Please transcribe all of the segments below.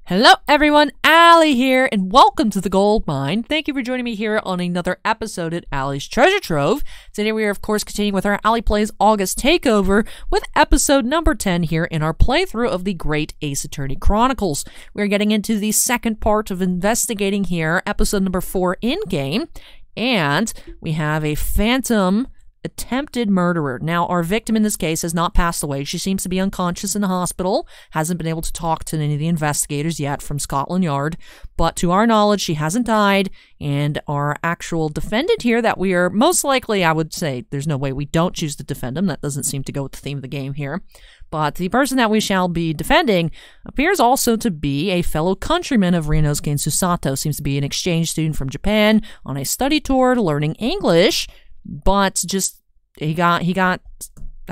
Hello everyone, Allie here, and welcome to the Gold Mine. Thank you for joining me here on another episode at Allie's Treasure Trove. Today we are, of course, continuing with our Allie Plays August Takeover with episode number 10 here in our playthrough of the Great Ace Attorney Chronicles. We're getting into the second part of investigating here, episode number 4 in-game, and we have a phantom attempted murderer. Now, our victim in this case has not passed away. She seems to be unconscious in the hospital, hasn't been able to talk to any of the investigators yet from Scotland Yard, but to our knowledge, she hasn't died, and our actual defendant here that we are most likely, I would say, there's no way we don't choose to defend him. That doesn't seem to go with the theme of the game here. But the person that we shall be defending appears also to be a fellow countryman of Ryunosuke and Susato. Seems to be an exchange student from Japan on a study tour learning English, but just he got I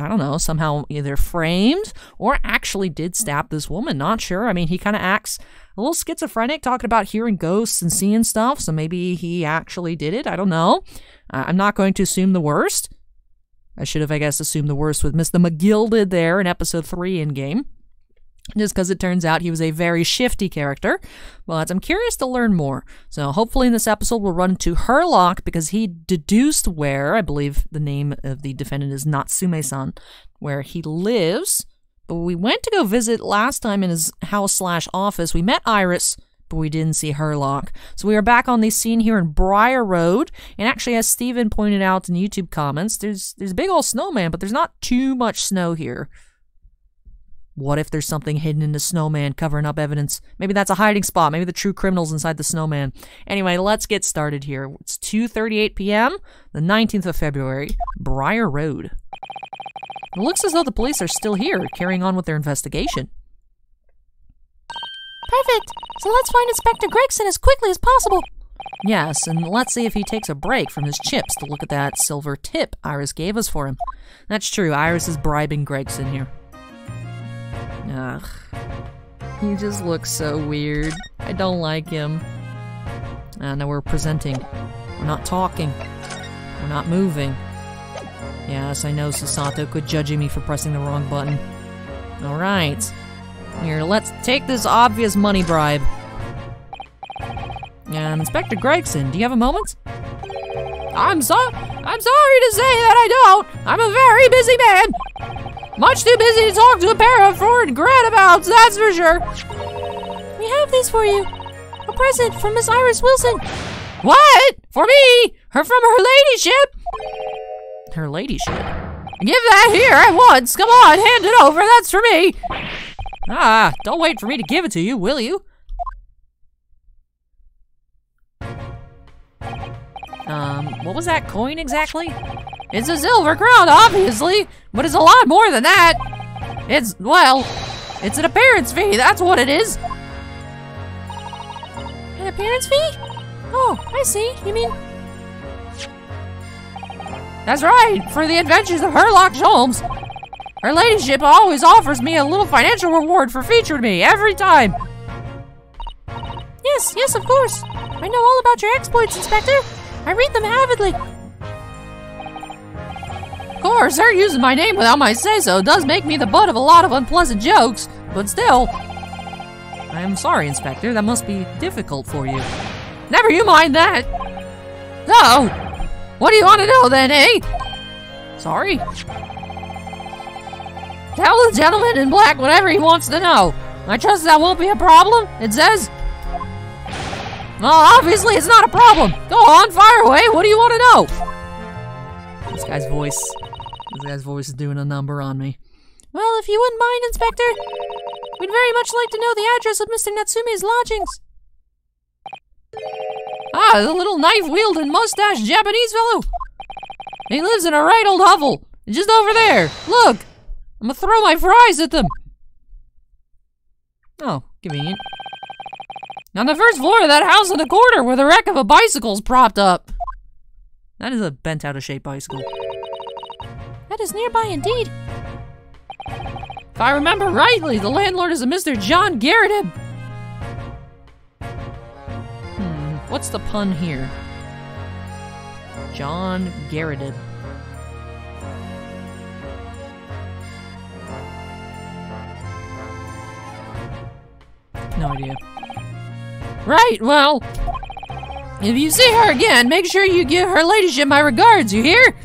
don't know, somehow either framed or actually did stab this woman. Not sure. I mean, he kind of acts a little schizophrenic, talking about hearing ghosts and seeing stuff, so maybe he actually did it. I don't know. I'm not going to assume the worst. I should have, I guess, assumed the worst with Mr. McGilded there in episode 3 in-game. Just because it turns out he was a very shifty character. But I'm curious to learn more. So hopefully in this episode we'll run to Herlock because he deduced where, I believe the name of the defendant is Natsume-san, where he lives. But we went to go visit last time in his house/office. We met Iris, but we didn't see Herlock. So we are back on the scene here in Briar Road. And actually, as Steven pointed out in YouTube comments, there's a big old snowman, but there's not too much snow here. What if there's something hidden in the snowman covering up evidence? Maybe that's a hiding spot. Maybe the true criminal's inside the snowman. Anyway, let's get started here. It's 2:38 p.m., the 19th of February, Briar Road. It looks as though the police are still here, carrying on with their investigation. Perfect! So let's find Inspector Gregson as quickly as possible. Yes, and let's see if he takes a break from his chips to look at that silver tip Iris gave us for him. That's true, Iris is bribing Gregson here. Ugh. He just looks so weird. I don't like him. Now we're presenting. We're not talking. We're not moving. Yes, I know Susato quit judging me for pressing the wrong button. Alright. Here, let's take this obvious money bribe. Inspector Gregson, do you have a moment? I'm sorry to say that I don't. I'm a very busy man. Much too busy to talk to a pair of foreign grabouts, that's for sure. We have these for you. A present from Miss Iris Wilson. What? For me? From her ladyship? Her ladyship? Give that here at once. Come on, hand it over. That's for me. Don't wait for me to give it to you, will you? What was that coin exactly? It's a silver crown, obviously, but it's a lot more than that. It's an appearance fee, that's what it is. An appearance fee? Oh, I see. You mean... That's right, for the adventures of Herlock Sholmes. Her ladyship always offers me a little financial reward for featuring me, every time. Yes, of course. I know all about your exploits, Inspector. I read them avidly. Of course, her using my name without my say-so does make me the butt of a lot of unpleasant jokes, but still. I am sorry, Inspector, that must be difficult for you. Never you mind that. So, what do you want to know then, eh? Sorry. Tell the gentleman in black whatever he wants to know. I trust that won't be a problem, it says. Well, obviously it's not a problem. Go on, fire away. What do you want to know? This guy's voice is doing a number on me. Well, if you wouldn't mind, Inspector, we'd very much like to know the address of Mr. Natsume's lodgings. The little knife-wielding mustache Japanese fellow. He lives in a right old hovel, just over there. Look, I'm gonna throw my fries at them. Oh, convenient. On the first floor of that house in the corner where the wreck of a bicycle's propped up. That is a bent out of shape bicycle. That is nearby indeed. If I remember rightly, the landlord is a Mr. John Garrett. What's the pun here? John Garrett. No idea. Right, well, if you see her again, make sure you give her ladyship my regards, you hear?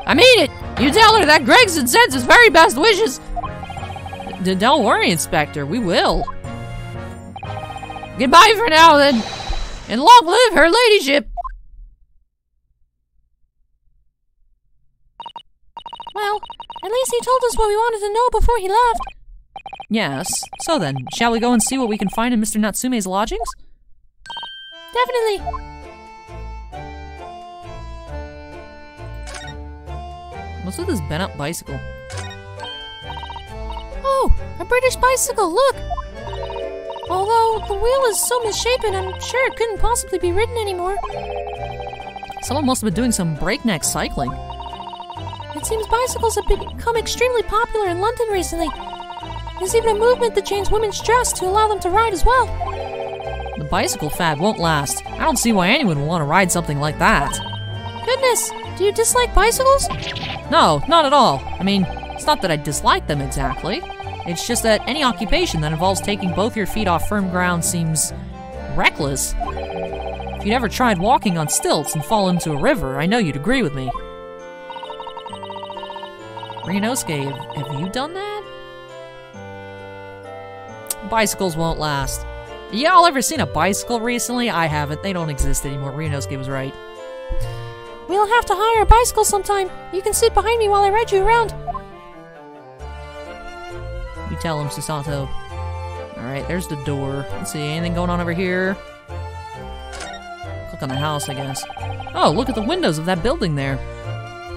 I mean it! You tell her that Gregson sends his very best wishes! Don't worry, Inspector, we will. Goodbye for now, then, and long live her ladyship! Well, at least he told us what we wanted to know before he left. Yes, so then, shall we go and see what we can find in Mr. Natsume's lodgings? Definitely. What's with this bent-up bicycle? Oh, a British bicycle, look! Although the wheel is so misshapen, I'm sure it couldn't possibly be ridden anymore. Someone must have been doing some breakneck cycling. It seems bicycles have become extremely popular in London recently. There's even a movement that changes women's dress to allow them to ride as well. The bicycle fad won't last. I don't see why anyone would want to ride something like that. Goodness, do you dislike bicycles? No, not at all. I mean, it's not that I dislike them exactly. It's just that any occupation that involves taking both your feet off firm ground seems reckless. If you'd ever tried walking on stilts and fall into a river, I know you'd agree with me. Ryunosuke, have you done that? Bicycles won't last. Y'all ever seen a bicycle recently? I haven't. They don't exist anymore. Ryunosuke was right. We'll have to hire a bicycle sometime. You can sit behind me while I ride you around. You tell him, Susato. Alright, there's the door. Let's see, anything going on over here? Click on the house, I guess. Oh, look at the windows of that building there.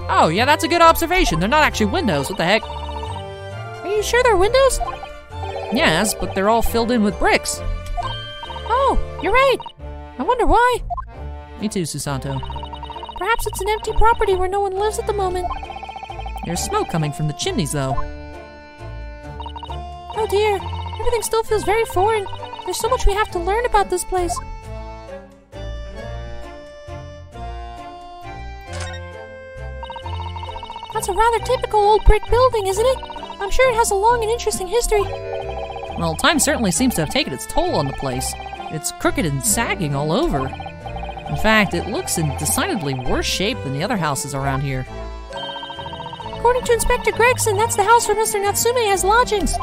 Oh, yeah, that's a good observation. They're not actually windows. What the heck? Are you sure they're windows? Yes, but they're all filled in with bricks. Oh, you're right. I wonder why. Me too, Susato. Perhaps it's an empty property where no one lives at the moment. There's smoke coming from the chimneys, though. Oh dear, everything still feels very foreign. There's so much we have to learn about this place. That's a rather typical old brick building, isn't it? I'm sure it has a long and interesting history. Well, time certainly seems to have taken its toll on the place. It's crooked and sagging all over. In fact, it looks in decidedly worse shape than the other houses around here. According to Inspector Gregson, that's the house where Mr. Natsume has lodgings.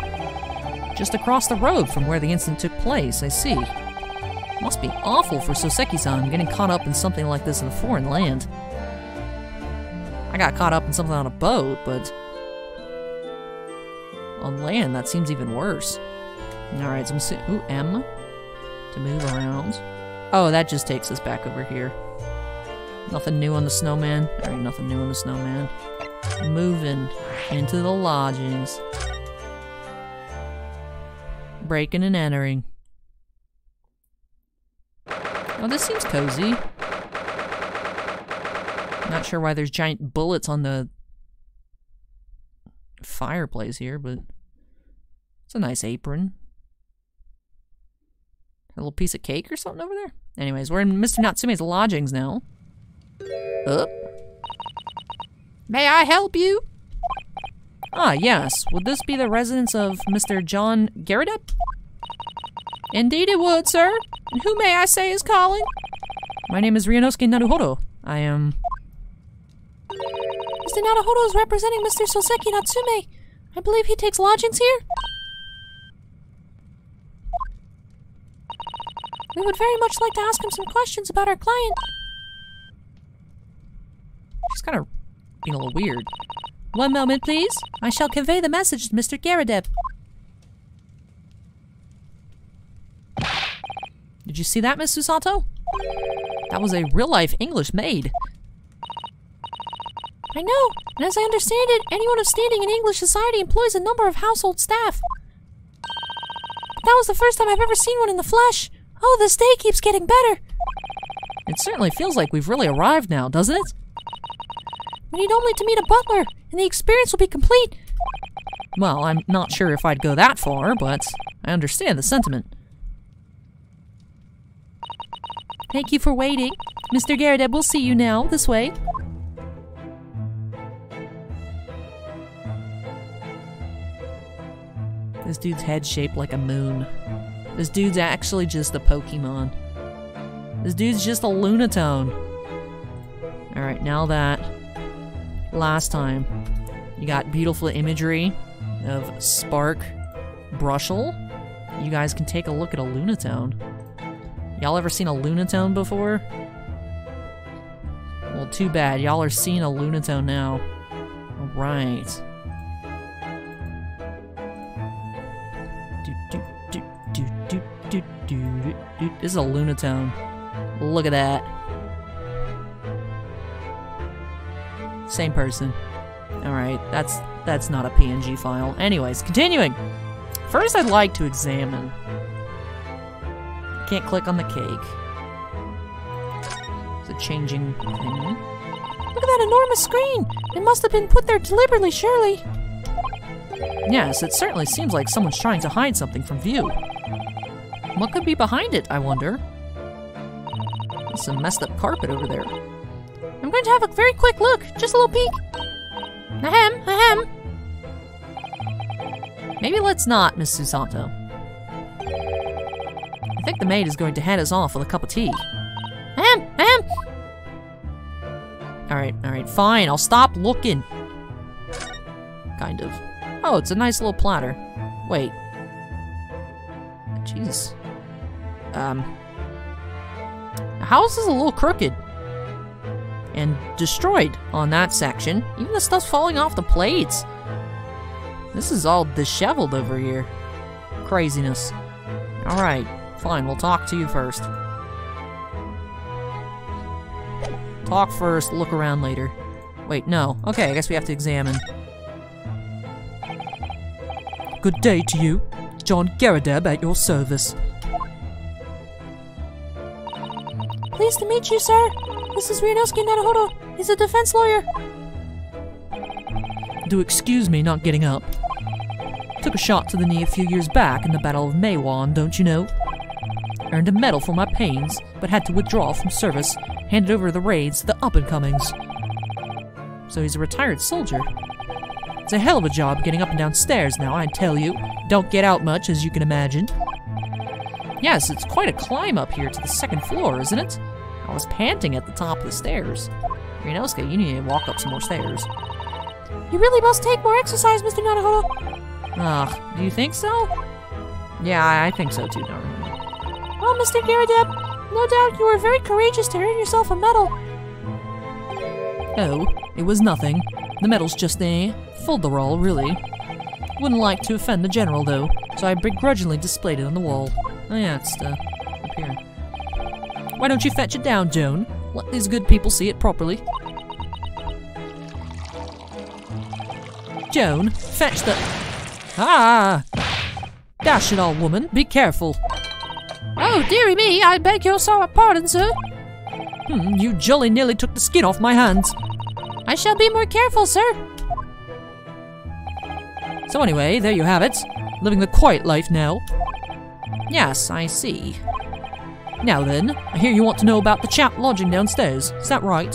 Just across the road from where the incident took place, I see. Must be awful for Soseki-san getting caught up in something like this in a foreign land. I got caught up in something on a boat, but on land, that seems even worse. Alright, so I'm gonna ooh, M to move around. Oh, that just takes us back over here. Nothing new on the snowman. Alright, nothing new on the snowman. Moving into the lodgings. Breaking and entering. Oh, this seems cozy. Not sure why there's giant bullets on the fireplace here, but it's a nice apron. A little piece of cake or something over there? Anyways, we're in Mr. Natsume's lodgings now. Up. May I help you? Ah, yes. Would this be the residence of Mr. John Garrett? Indeed it would, sir. And who may I say is calling? My name is Ryunosuke Naruhodo. I am... Mr. Naruhodo is representing Mr. Soseki Natsume. I believe he takes lodgings here. We would very much like to ask him some questions about our client. She's kind of being a little weird. One moment, please. I shall convey the message to Mr. Garrett. Did you see that, Miss Susato? That was a real-life English maid. I know, and as I understand it, anyone of standing in English society employs a number of household staff. But that was the first time I've ever seen one in the flesh. Oh, this day keeps getting better. It certainly feels like we've really arrived now, doesn't it? We need only to meet a butler, and the experience will be complete. Well, I'm not sure if I'd go that far, but I understand the sentiment. Thank you for waiting. Mr. Garrett will see you now. This way. This dude's head's shaped like a moon. This dude's actually just a Pokemon. This dude's just a Lunatone. Alright, now that last time you got beautiful imagery of Spark Brushel, you guys can take a look at a Lunatone. Y'all ever seen a Lunatone before? Well, too bad. Y'all are seeing a Lunatone now. Alright. This is a Lunatone. Look at that. Same person. Alright, that's not a PNG file. Anyways, continuing. First, I'd like to examine. Can't click on the cake. It's a changing thing. Look at that enormous screen! It must have been put there deliberately, surely. Yes, it certainly seems like someone's trying to hide something from view. What could be behind it, I wonder? There's some messed up carpet over there. I'm going to have a very quick look. Just a little peek. Ahem, ahem. Maybe let's not, Miss Susato. I think the maid is going to head us off with a cup of tea. Ahem, ahem. Alright, fine. I'll stop looking. Kind of. Oh, it's a nice little platter. Wait. Jeez. The house is a little crooked. And destroyed on that section. Even the stuff's falling off the plates. This is all disheveled over here. Craziness. Alright, fine, we'll talk to you first. Talk first, look around later. Wait, no. Okay, I guess we have to examine. Good day to you. John Garrett at your service. Pleased to meet you, sir. This is Ryunosuke Naruhodo. He's a defense lawyer. Do excuse me not getting up. Took a shot to the knee a few years back in the Battle of Meiwan, don't you know? Earned a medal for my pains, but had to withdraw from service, handed over the reins to the up-and-comings. So he's a retired soldier. It's a hell of a job getting up and down stairs now, I tell you. Don't get out much, as you can imagine. Yes, it's quite a climb up here to the second floor, isn't it? I was panting at the top of the stairs. Ryunosuke, you need to walk up some more stairs. You really must take more exercise, Mr. Naruhodo. Do you think so? Yeah, I think so too, Naruhodo. Well, Mr. Garrett, no doubt you were very courageous to earn yourself a medal. Oh, it was nothing. The medal's just a folderol, really. Wouldn't like to offend the general, though, so I begrudgingly displayed it on the wall. Oh yeah, it's up here. Why don't you fetch it down, Joan? Let these good people see it properly. Joan, fetch the... Ah! Dash it all, woman. Be careful. Oh, dearie me, I beg your pardon, sir. You jolly nearly took the skin off my hands. I shall be more careful, sir. So anyway, there you have it. Living the quiet life now. Yes, I see. Now then, I hear you want to know about the chap lodging downstairs. Is that right?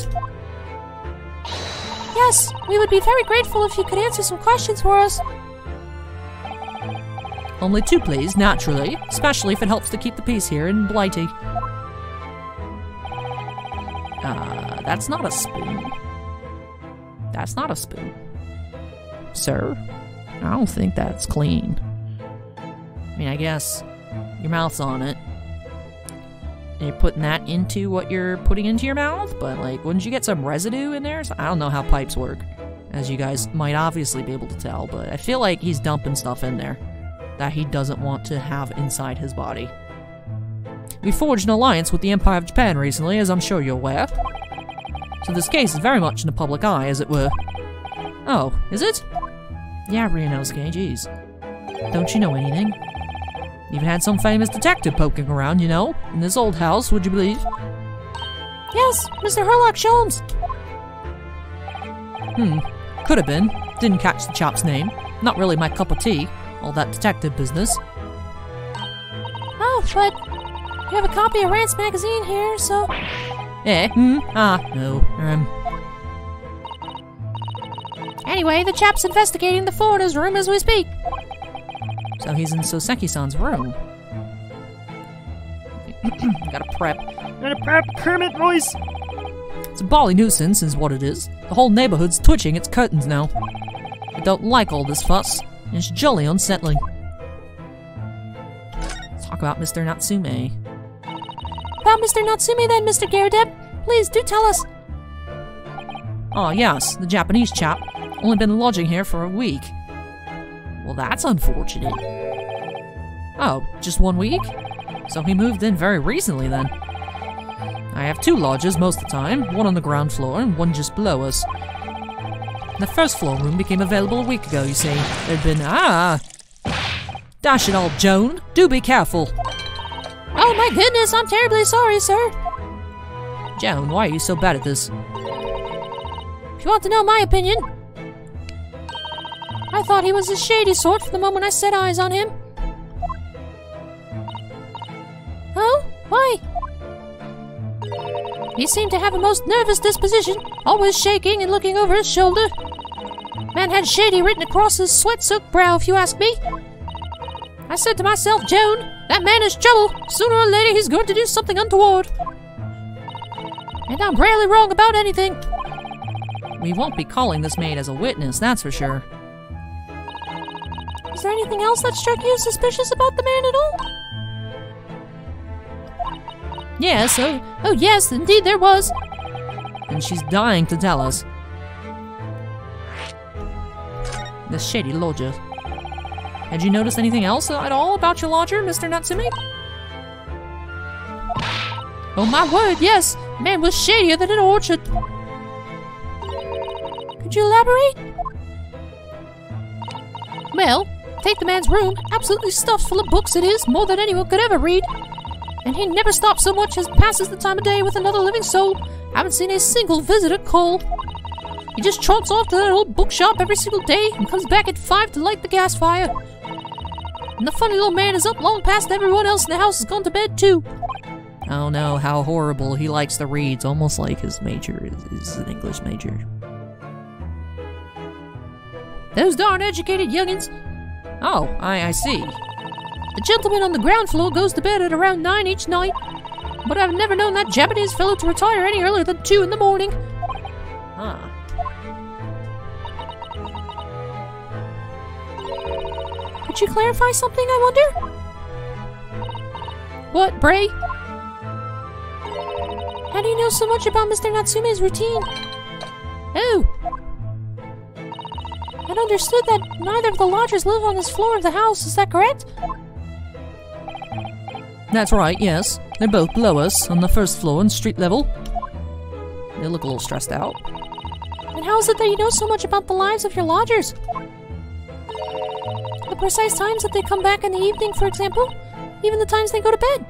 Yes, we would be very grateful if you could answer some questions for us. Only two, please, naturally. Especially if it helps to keep the peace here in Blighty. That's not a spoon. That's not a spoon. Sir, I don't think that's clean. I mean, I guess your mouth's on it. And you're putting that into what you're putting into your mouth, but like, wouldn't you get some residue in there? So I don't know how pipes work, as you guys might obviously be able to tell, but I feel like he's dumping stuff in there that he doesn't want to have inside his body. We forged an alliance with the Empire of Japan recently, as I'm sure you're aware. So this case is very much in the public eye, as it were. Oh, is it? Yeah, Ryunosuke, jeez. Don't you know anything? Even had some famous detective poking around, you know, in this old house, would you believe? Yes, Mr. Herlock Sholmes. Could have been. Didn't catch the chap's name. Not really my cup of tea, all that detective business. Oh, but you have a copy of Rant's magazine here, so... No, Anyway, the chap's investigating the foreigner's room as we speak. So he's in Soseki-san's room. Gotta prep. Gotta prep, Kermit voice! It's a bally nuisance, is what it is. The whole neighborhood's twitching its curtains now. I don't like all this fuss. It's jolly unsettling. Let's talk about Mr. Natsume. About Mr. Natsume then, Mr. Garrett. Please do tell us. Oh yes, the Japanese chap. Only been lodging here for a week. Well, that's unfortunate. Oh, just 1 week? So he moved in very recently then. I have 2 lodges most of the time, one on the ground floor and one just below us. The first floor room became available a week ago, you see. There'd been, Dash it all, Joan. Do be careful. Oh my goodness, I'm terribly sorry, sir. Joan, why are you so bad at this? If you want to know my opinion, I thought he was a shady sort from the moment I set eyes on him. Oh? Why? He seemed to have a most nervous disposition, always shaking and looking over his shoulder. Man had shady written across his sweat-soaked brow, if you ask me. I said to myself, Joan, that man is trouble. Sooner or later he's going to do something untoward. And I'm rarely wrong about anything. We won't be calling this maid as a witness, that's for sure. Is there anything else that struck you suspicious about the man at all? Yes, oh yes, indeed there was. And she's dying to tell us. The shady lodger. Had you noticed anything else at all about your lodger, Mr. Natsume? Oh my word, yes. The man was shadier than an orchard. Could you elaborate? Well, take the man's room, absolutely stuffed full of books it is, more than anyone could ever read. And he never stops so much as passes the time of day with another living soul. Haven't seen a single visitor call. He just trots off to that old bookshop every single day and comes back at 5 to light the gas fire. And the funny little man is up long past everyone else in the house has gone to bed too. Oh no, how horrible. He likes to read. It's almost like his major is an English major. Those darn educated youngins. Oh, I see. The gentleman on the ground floor goes to bed at around 9 each night. But I've never known that Japanese fellow to retire any earlier than 2 in the morning. Huh. Could you clarify something, I wonder? What, Bray? How do you know so much about Mr. Natsume's routine? Oh! I'd understood that neither of the lodgers live on this floor of the house, is that correct? That's right, yes. They're both below us, on the first floor and street level. They look a little stressed out. And how is it that you know so much about the lives of your lodgers? The precise times that they come back in the evening, for example? Even the times they go to bed?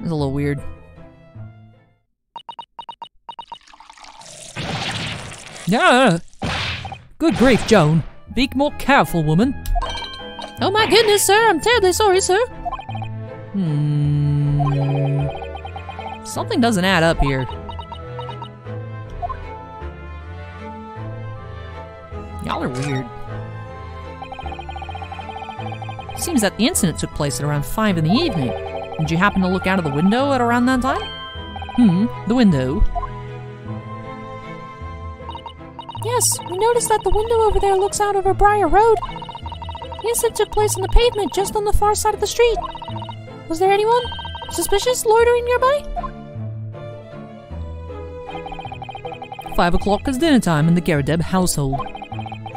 It's a little weird. Yeah. Good grief, Joan. Be more careful, woman. Oh my goodness, sir. I'm terribly sorry, sir. Something doesn't add up here. Y'all are weird. Seems that the incident took place at around 5 in the evening. Did you happen to look out of the window at around that time? The window. Yes, we noticed that the window over there looks out over Briar Road. The incident took place on the pavement just on the far side of the street. Was there anyone suspicious loitering nearby? 5 o'clock is dinner time in the Garrett household,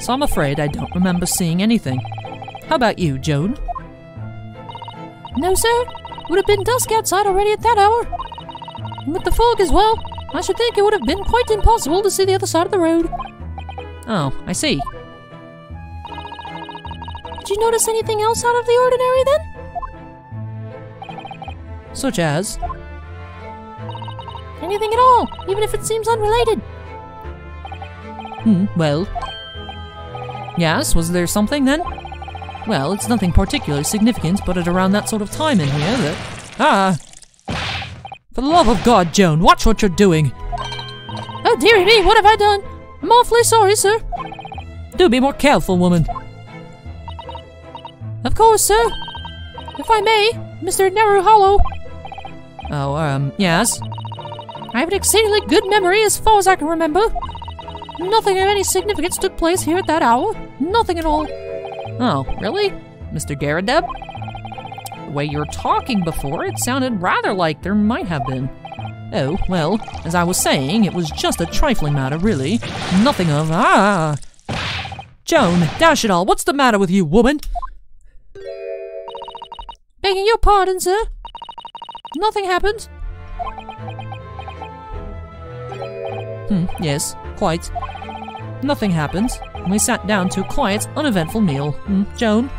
so I'm afraid I don't remember seeing anything. How about you, Joan? No, sir. Would have been dusk outside already at that hour. And with the fog as well, I should think it would have been quite impossible to see the other side of the road. Oh, I see. Did you notice anything else out of the ordinary then? Such as? Anything at all, even if it seems unrelated. Well. Yes, was there something then? Well, it's nothing particularly significant, but at around that sort of time in here that... For the love of God, Joan, watch what you're doing! Oh dearie me, what have I done? I'm awfully sorry, sir. Do be more careful, woman. Of course, sir. If I may, Mr. Naru Hollow, Oh, yes? I have an exceedingly good memory as far as I can remember. Nothing of any significance took place here at that hour. Nothing at all. Oh, really? Mr. Garrett? The way you were talking before, it sounded rather like there might have been. Oh, well, as I was saying, it was just a trifling matter, really. Nothing of, Joan, dash it all, what's the matter with you, woman? Begging your pardon, sir. Nothing happened. Yes, quite. Nothing happened. We sat down to a quiet, uneventful meal. Joan?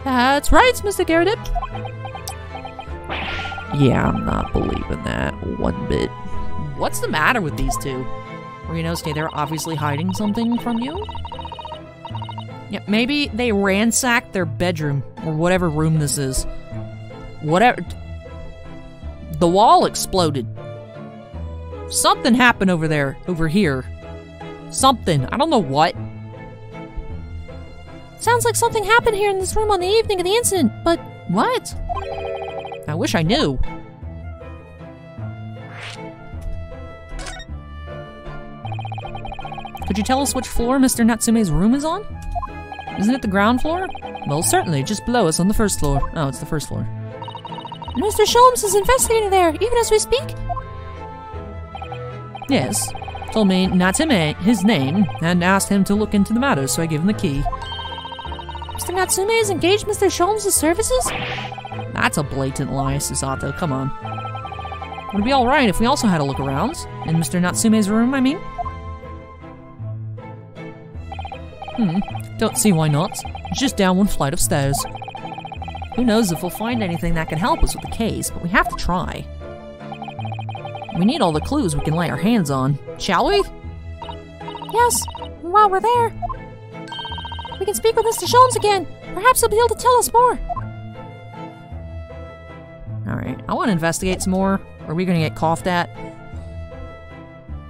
That's right, Mr. Garrett. Yeah, I'm not believing that one bit. What's the matter with these two? Renosuke, they're obviously hiding something from you? Yeah, maybe they ransacked their bedroom, or whatever room this is. Whatever. The wall exploded. Something happened over there, over here. Something, I don't know what. Sounds like something happened here in this room on the evening of the incident, but what? I wish I knew. Could you tell us which floor Mr. Natsume's room is on? Isn't it the ground floor? Well, certainly, just below us on the first floor. Oh, it's the first floor. Mr. Sholmes is investigating there, even as we speak? Yes. Told me Natsume, his name, and asked him to look into the matter, so I gave him the key. Mr. Natsume has engaged Mr. Sholmes' services? That's a blatant lie, Susato, come on. Would it be alright if we also had a look around? In Mr. Natsume's room, I mean? Don't see why not. It's just down one flight of stairs. Who knows if we'll find anything that can help us with the case, but we have to try. We need all the clues we can lay our hands on, shall we? Yes, and while we're there, we can speak with Mr. Sholmes again. Perhaps he'll be able to tell us more. Alright, I want to investigate some more. Are we going to get coughed at?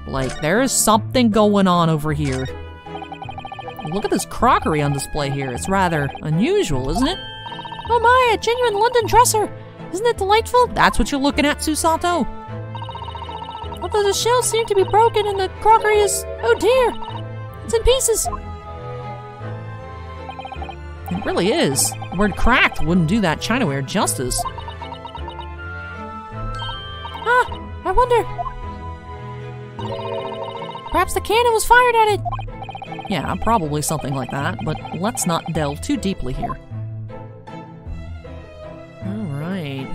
Like, there is something going on over here. Look at this crockery on display here. It's rather unusual, isn't it? Oh my, a genuine London dresser. Isn't it delightful? That's what you're looking at, Susato? Although the shells seem to be broken and the crockery is... oh dear! It's in pieces. It really is. The word cracked wouldn't do that chinaware justice. I wonder... perhaps the cannon was fired at it. Yeah, probably something like that, but let's not delve too deeply here. Alright.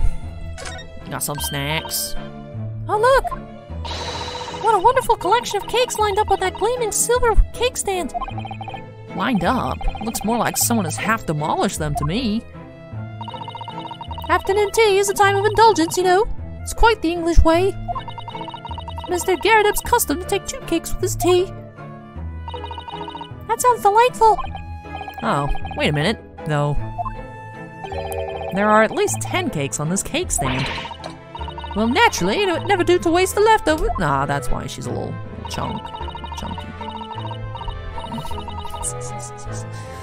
Got some snacks. Oh look! What a wonderful collection of cakes lined up on that gleaming silver cake stand. Lined up? Looks more like someone has half demolished them to me. Afternoon tea is a time of indulgence, you know. It's quite the English way. Mr. Garrett's custom to take 2 cakes with his tea. That sounds delightful. Oh, wait a minute, though. There are at least 10 cakes on this cake stand. Well, naturally, it would never do to waste the leftovers. Nah, that's why she's a little chunky.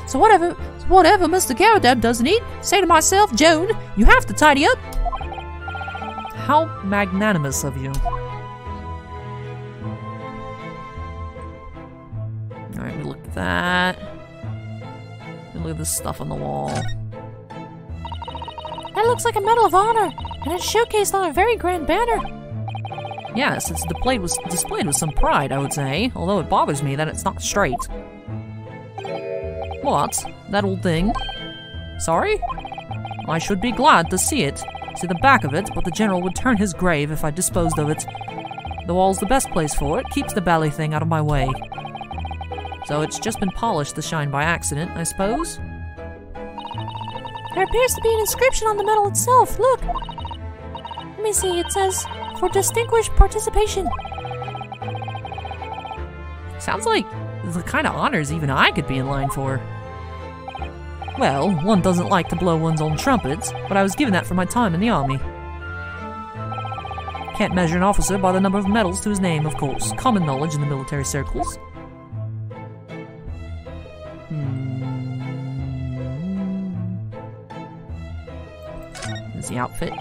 So whatever Mr. Garrett doesn't eat, say to myself, Joan, you have to tidy up. How magnanimous of you. Alright, we look at that. We look at this stuff on the wall. That looks like a Medal of Honor, and it's showcased on a very grand banner. Yes, it's displayed with some pride, I would say, although it bothers me that it's not straight. What? That old thing? Sorry? I should be glad to see it. See the back of it, but the general would turn his grave if I disposed of it. The wall's the best place for it, keeps the bally thing out of my way. So it's just been polished to shine by accident, I suppose? There appears to be an inscription on the medal itself, look! Let me see, it says, for distinguished participation. Sounds like the kind of honors even I could be in line for. Well, one doesn't like to blow one's own trumpets, but I was given that for my time in the army. Can't measure an officer by the number of medals to his name, of course. Common knowledge in the military circles. There's the outfit.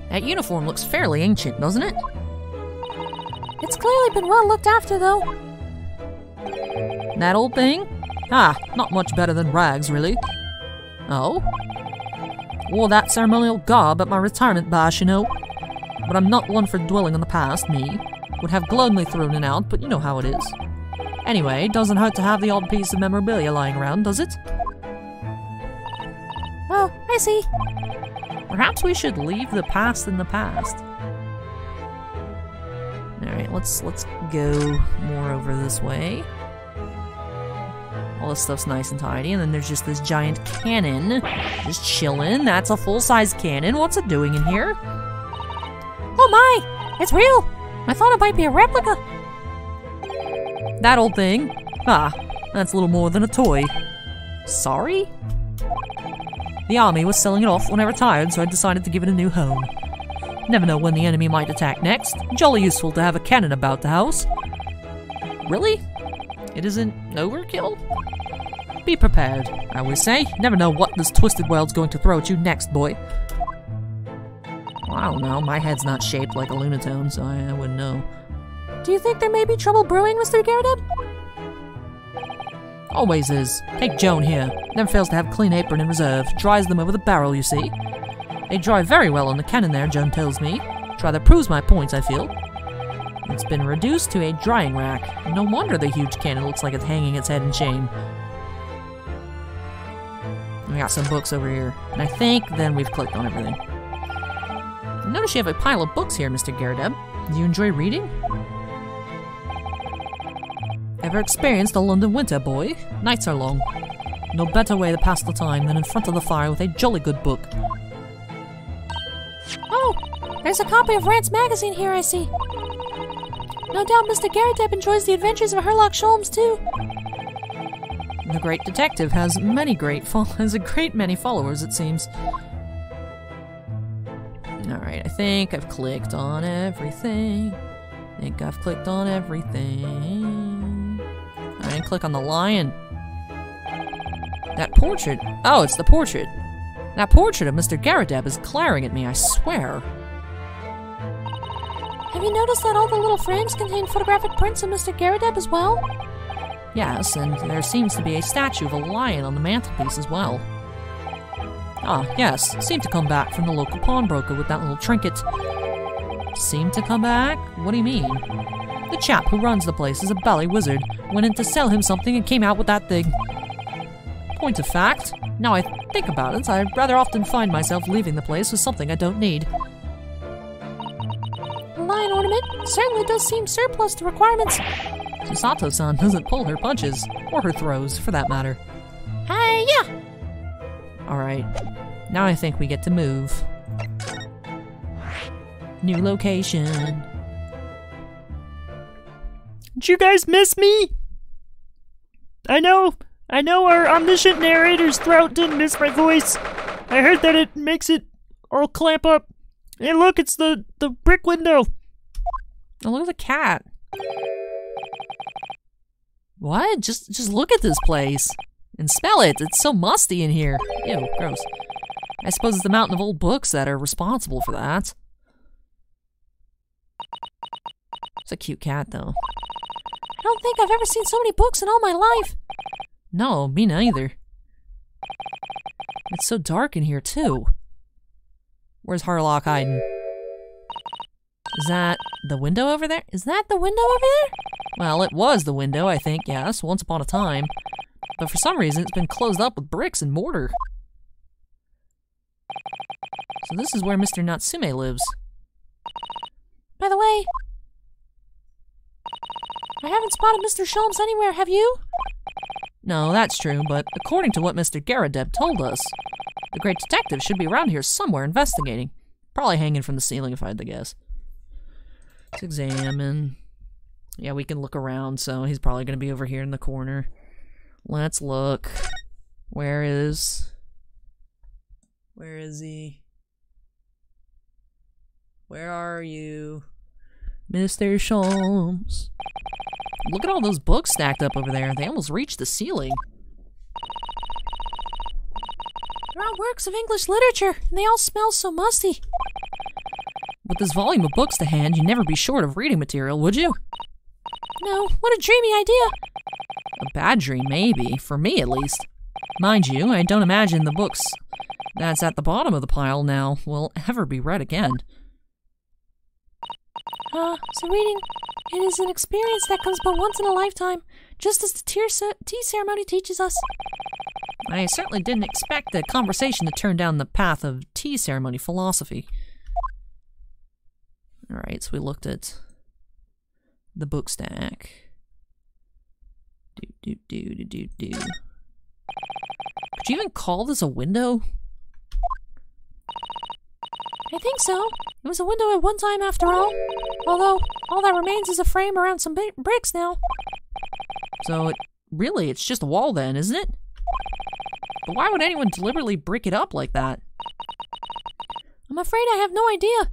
That uniform looks fairly ancient, doesn't it? It's clearly been well looked after, though. That old thing? Ah, not much better than rags, really. Oh? Wore that ceremonial garb at my retirement bash, you know. But I'm not one for dwelling on the past, me. Would have gladly thrown it out, but you know how it is. Anyway, doesn't hurt to have the odd piece of memorabilia lying around, does it? Oh, I see. Perhaps we should leave the past in the past. Alright, let's go more over this way. All this stuff's nice and tidy, and then there's just this giant cannon. Just chilling. That's a full-size cannon. What's it doing in here? Oh my! It's real! I thought it might be a replica. That old thing? Ah, that's a little more than a toy. Sorry? The army was selling it off when I retired, so I decided to give it a new home. Never know when the enemy might attack next. Jolly useful to have a cannon about the house. Really? It isn't overkill? Be prepared, I always say. Never know what this twisted world's going to throw at you next, boy. Well, I don't know. My head's not shaped like a Lunatone, so I wouldn't know. Do you think there may be trouble brewing, Mr. Garrett? Always is. Take Joan here. Never fails to have a clean apron in reserve. Dries them over the barrel, you see. They dry very well on the cannon there, Joan tells me. Which rather proves my point, I feel. It's been reduced to a drying rack. No wonder the huge cannon looks like it's hanging its head in shame. We got some books over here. And I think then we've clicked on everything. I notice you have a pile of books here, Mr. Garrett. Do you enjoy reading? Ever experienced a London winter, boy? Nights are long. No better way to pass the time than in front of the fire with a jolly good book. Oh, there's a copy of Rant's magazine here, I see. No doubt Mr. Garrett enjoys the adventures of Sherlock Holmes, too. The great detective has a great many followers, it seems. Alright, I think I've clicked on everything. Alright, click on the lion. That portrait. Oh, it's the portrait. That portrait of Mr. Garrett is glaring at me, I swear. Have you noticed that all the little frames contain photographic prints of Mr. Garrett as well? Yes, and there seems to be a statue of a lion on the mantelpiece as well. Ah, yes, seemed to come back from the local pawnbroker with that little trinket. Seemed to come back? What do you mean? The chap who runs the place is a bally wizard. Went in to sell him something and came out with that thing. Point of fact, now I think about it, I rather often find myself leaving the place with something I don't need. A lion ornament certainly does seem surplus to requirements. Susato-san doesn't pull her punches, or her throws, for that matter. Hi-ya! Alright, now I think we get to move. New location. Did you guys miss me? I know our omniscient narrator's throat didn't miss my voice. I heard that it makes it all clamp up. Hey look, it's the brick window. Oh, look at the cat. What? Just look at this place. And smell it. It's so musty in here. Ew, gross. I suppose it's the mountain of old books that are responsible for that. It's a cute cat, though. I don't think I've ever seen so many books in all my life. No, me neither. It's so dark in here, too. Where's Sherlock hiding? Is that the window over there? Is that the window over there? Well, it was the window, I think, yes, once upon a time. But for some reason, it's been closed up with bricks and mortar. So this is where Mr. Natsume lives. By the way, I haven't spotted Mr. Sholmes anywhere, have you? No, that's true, but according to what Mr. Garrett told us, the great detective should be around here somewhere investigating. Probably hanging from the ceiling if I had to guess. Let's examine. Yeah, we can look around, so he's probably going to be over here in the corner. Let's look. Where is he? Where are you? Mr. Sholmes. Look at all those books stacked up over there. They almost reach the ceiling. They're all works of English literature, and they all smell so musty. With this volume of books to hand, you'd never be short of reading material, would you? No, what a dreamy idea. A bad dream, maybe. For me, at least. Mind you, I don't imagine the books that's at the bottom of the pile now will ever be read again. So reading, it is an experience that comes but once in a lifetime, just as the tea ceremony teaches us. I certainly didn't expect the conversation to turn down the path of tea ceremony philosophy. Alright, so we looked at the book stack. Could you even call this a window? I think so. It was a window at one time after all. Although, all that remains is a frame around some bricks now. So, it's just a wall then, isn't it? But why would anyone deliberately brick it up like that? I'm afraid I have no idea.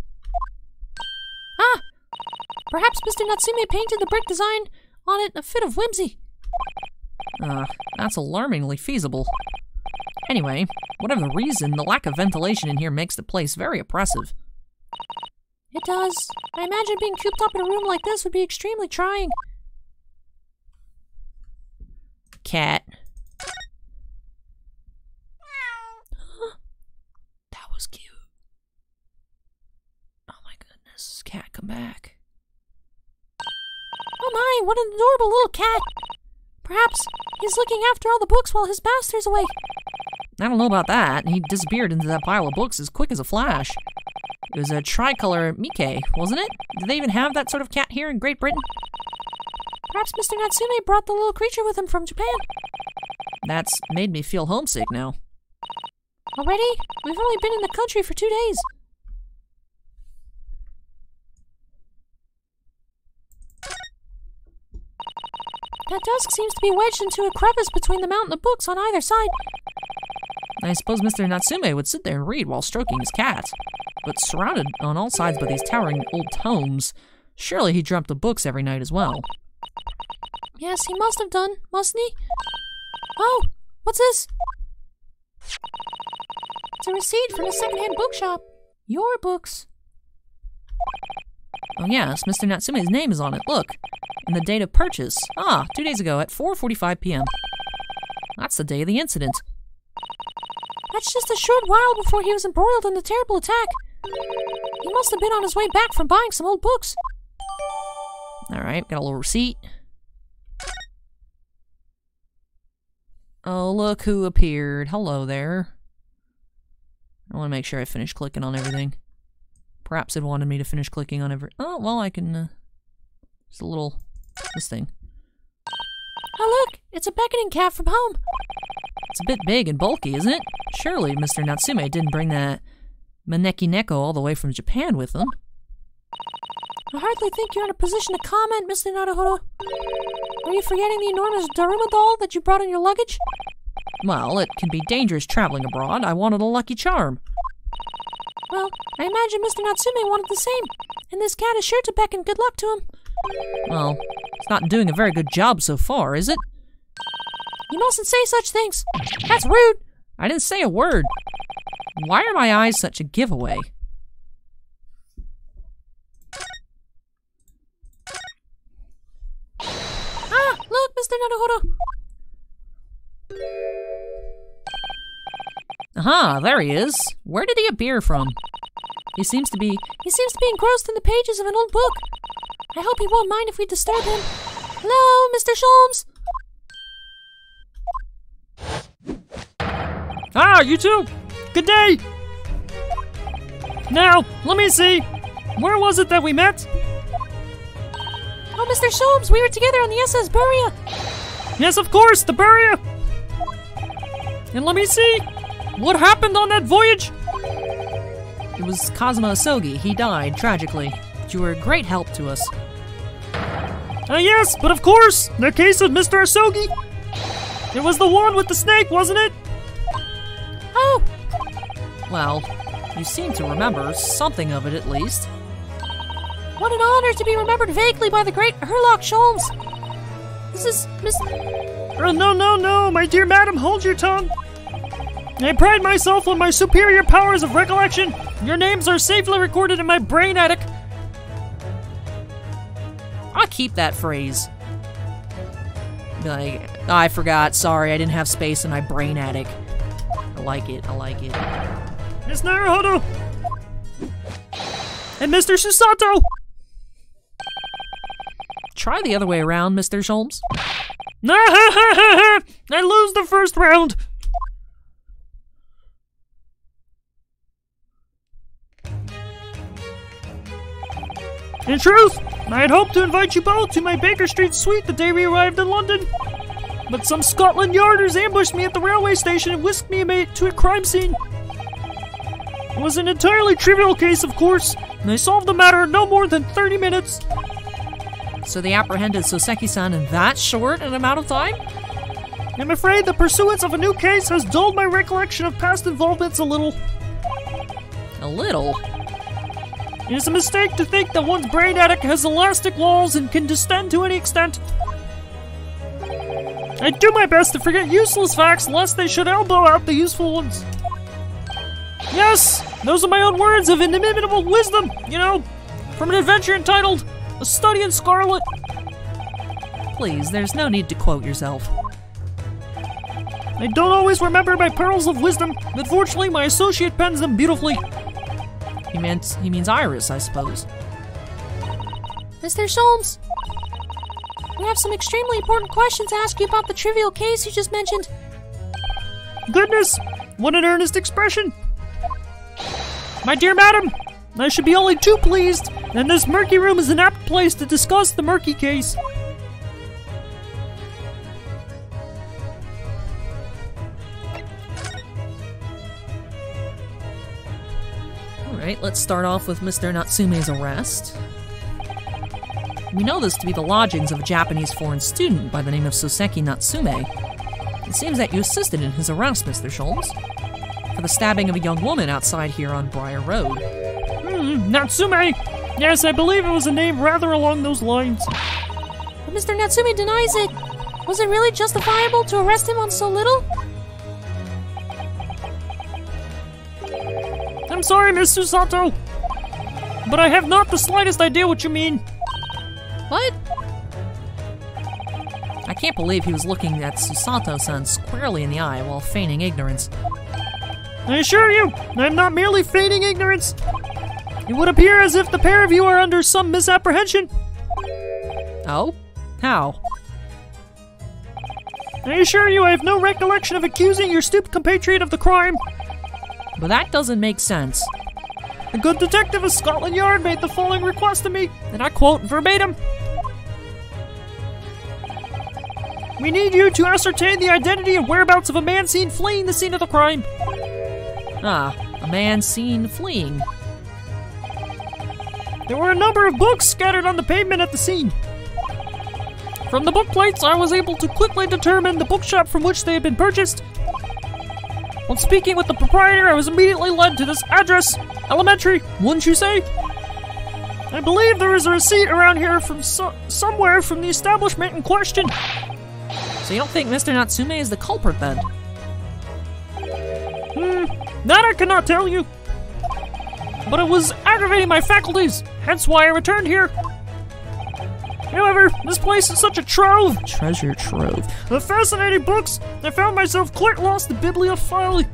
Perhaps Mr. Natsume painted the brick design on it in a fit of whimsy. That's alarmingly feasible. Anyway, whatever the reason, the lack of ventilation in here makes the place very oppressive. It does. I imagine being cooped up in a room like this would be extremely trying. Cat. That was cute. Oh my goodness, cat, come back. Oh my, what an adorable little cat. Perhaps he's looking after all the books while his master's away. I don't know about that. He disappeared into that pile of books as quick as a flash. It was a tricolor Mickey, wasn't it? Did they even have that sort of cat here in Great Britain? Perhaps Mr. Natsume brought the little creature with him from Japan. That's made me feel homesick now. Already? We've only been in the country for 2 days. That dusk seems to be wedged into a crevice between the mountain of books on either side. I suppose Mr. Natsume would sit there and read while stroking his cat. But surrounded on all sides by these towering old tomes, surely he dreamt of books every night as well. Yes, he must have done, mustn't he? Oh, what's this? It's a receipt from a second-hand bookshop. Your books. Oh yes, Mr. Natsume's name is on it, look. And the date of purchase. 2 days ago at 4:45 p.m. That's the day of the incident. That's just a short while before he was embroiled in the terrible attack. He must have been on his way back from buying some old books. Alright, got a little receipt. Oh, look who appeared. Hello there. I want to make sure I finish clicking on everything. Perhaps it wanted me to finish clicking on every... Oh, well, I can... just a little... this thing. Oh, look! It's a beckoning cat from home! It's a bit big and bulky, isn't it? Surely Mr. Natsume didn't bring that Maneki Neko all the way from Japan with him. I hardly think you're in a position to comment, Mr. Naruhodo. Are you forgetting the enormous Daruma doll that you brought in your luggage? Well, it can be dangerous traveling abroad. I wanted a lucky charm. Well, I imagine Mr. Natsume wanted the same, and this cat is sure to beckon good luck to him. Well, it's not doing a very good job so far, is it? You mustn't say such things. That's rude. I didn't say a word. Why are my eyes such a giveaway? Look, Mr. Naruhodo. Aha, there he is. Where did he appear from? He seems to be engrossed in the pages of an old book. I hope he won't mind if we disturb him. Hello, Mr. Sholmes? You two! Good day! Now, let me see. Where was it that we met? Oh, Mr. Sholmes, we were together on the SS Buria. Yes, of course, the Buria! And let me see. What happened on that voyage? It was Kazuma Asogi. He died, tragically. But you were a great help to us. Yes, but of course, the case of Mr. Asogi. It was the one with the snake, wasn't it? Oh! Well, you seem to remember something of it at least. What an honor to be remembered vaguely by the great Herlock Sholmes. This is Miss... No, my dear madam, hold your tongue. I pride myself on my superior powers of recollection. Your names are safely recorded in my brain attic. I'll keep that phrase. Be like, oh, I forgot. Sorry, I didn't have space in my brain attic. I like it. I like it. Miss Naruhodo! And Mr. Susato! Try the other way around, Mr. Sholmes. I lose the first round! In truth, I had hoped to invite you both to my Baker Street suite the day we arrived in London. But some Scotland Yarders ambushed me at the railway station and whisked me to a crime scene. It was an entirely trivial case, of course, and I solved the matter in no more than 30 minutes. So they apprehended Soseki-san in that short an amount of time? I'm afraid the pursuance of a new case has dulled my recollection of past involvements a little. A little? It is a mistake to think that one's brain attic has elastic walls and can distend to any extent. I do my best to forget useless facts lest they should elbow out the useful ones. Yes, those are my own words of inimitable wisdom, you know, from an adventure entitled A Study in Scarlet. Please, there's no need to quote yourself. I don't always remember my pearls of wisdom, but fortunately my associate pens them beautifully. He means Iris, I suppose. Mr. Sholmes, we have some extremely important questions to ask you about the trivial case you just mentioned. Goodness, what an earnest expression. My dear madam, I should be only too pleased, and this murky room is an apt place to discuss the murky case. Alright, let's start off with Mr. Natsume's arrest. We know this to be the lodgings of a Japanese foreign student by the name of Soseki Natsume. It seems that you assisted in his arrest, Mr. Sholmes, for the stabbing of a young woman outside here on Briar Road. Natsume! Yes, I believe it was a name rather along those lines. But Mr. Natsume denies it. Was it really justifiable to arrest him on so little? I'm sorry, Miss Susato, but I have not the slightest idea what you mean. What? I can't believe he was looking at Susato-san squarely in the eye while feigning ignorance. I assure you, I'm not merely feigning ignorance. It would appear as if the pair of you are under some misapprehension. Oh? How? I assure you I have no recollection of accusing your stupid compatriot of the crime. But that doesn't make sense. A good detective of Scotland Yard made the following request to me, and I quote verbatim. We need you to ascertain the identity and whereabouts of a man seen fleeing the scene of the crime. Ah, a man seen fleeing. There were a number of books scattered on the pavement at the scene. From the book plates, I was able to quickly determine the bookshop from which they had been purchased. When speaking with the proprietor, I was immediately led to this address. Elementary, wouldn't you say? I believe there is a receipt around here from somewhere from the establishment in question. So you don't think Mr. Natsume is the culprit, then? That I cannot tell you. But it was aggravating my faculties, hence why I returned here. However, this place is such a treasure trove of fascinating books, I found myself quite lost in bibliophile.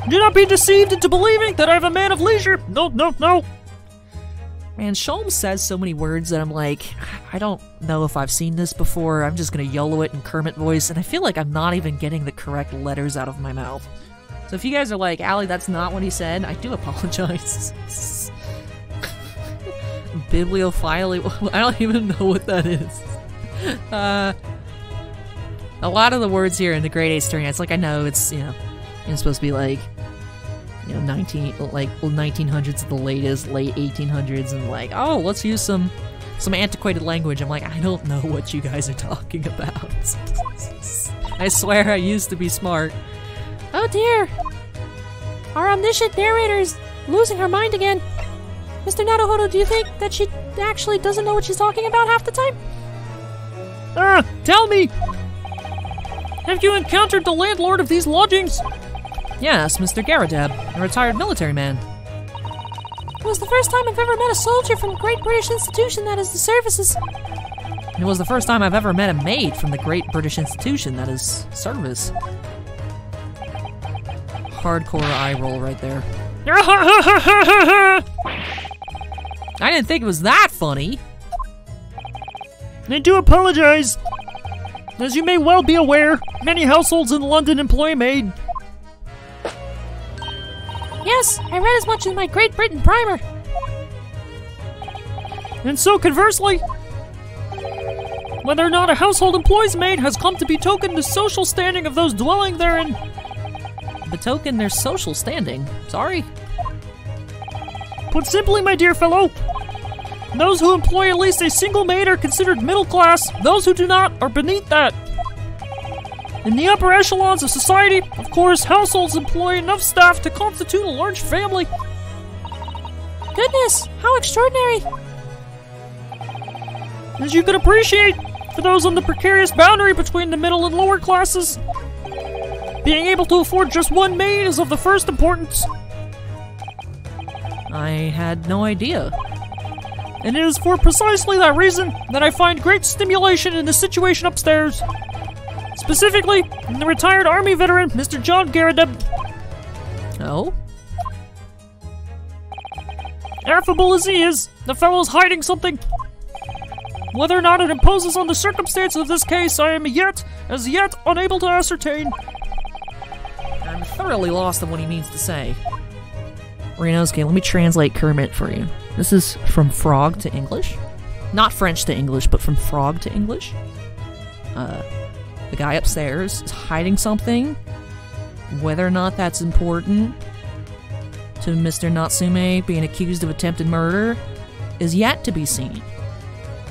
Do not be deceived into believing that I'm a man of leisure. No. Man, Sholmes says so many words that I'm like, I don't know if I've seen this before. I'm just gonna YOLO it in Kermit voice, and I feel like I'm not even getting the correct letters out of my mouth. So if you guys are like, Allie, that's not what he said, I do apologize. Bibliophile, I don't even know what that is. A lot of the words here in the grade 8 story, it's like, I know it's, it's supposed to be like, 1900s at the latest, late 1800s, and like, oh, let's use some antiquated language. I'm like, I don't know what you guys are talking about. I swear I used to be smart. Oh dear! Our omniscient narrator is losing her mind again. Mr. Naruhodo, do you think that she actually doesn't know what she's talking about half the time? Tell me! Have you encountered the landlord of these lodgings? Yes, Mr. Garrett, a retired military man. It was the first time I've ever met a soldier from a great British institution that is the services. It was the first time I've ever met a maid from the great British institution that is service. Hardcore eye roll right there. I didn't think it was that funny. I do apologize. As you may well be aware, many households in London employ a maid. Yes, I read as much in my Great Britain primer. And so conversely, whether or not a household employs a maid has come to betoken the social standing of those dwelling therein. Betoken their social standing? Sorry? Put simply, my dear fellow, those who employ at least a single maid are considered middle class. Those who do not are beneath that. In the upper echelons of society, of course, households employ enough staff to constitute a large family. Goodness, how extraordinary. As you can appreciate, for those on the precarious boundary between the middle and lower classes, being able to afford just one maid is of the first importance. I had no idea. And it is for precisely that reason that I find great stimulation in the situation upstairs. Specifically, in the retired Army veteran, Mr. John Garrett. Oh? Affable as he is, the fellow's hiding something. Whether or not it imposes on the circumstances of this case, I am as yet unable to ascertain. I'm thoroughly lost on what he means to say. Renosuke, let me translate Kermit for you. This is from Frog to English. Not French to English, but from Frog to English. The guy upstairs is hiding something. Whether or not that's important to Mr. Natsume being accused of attempted murder is yet to be seen.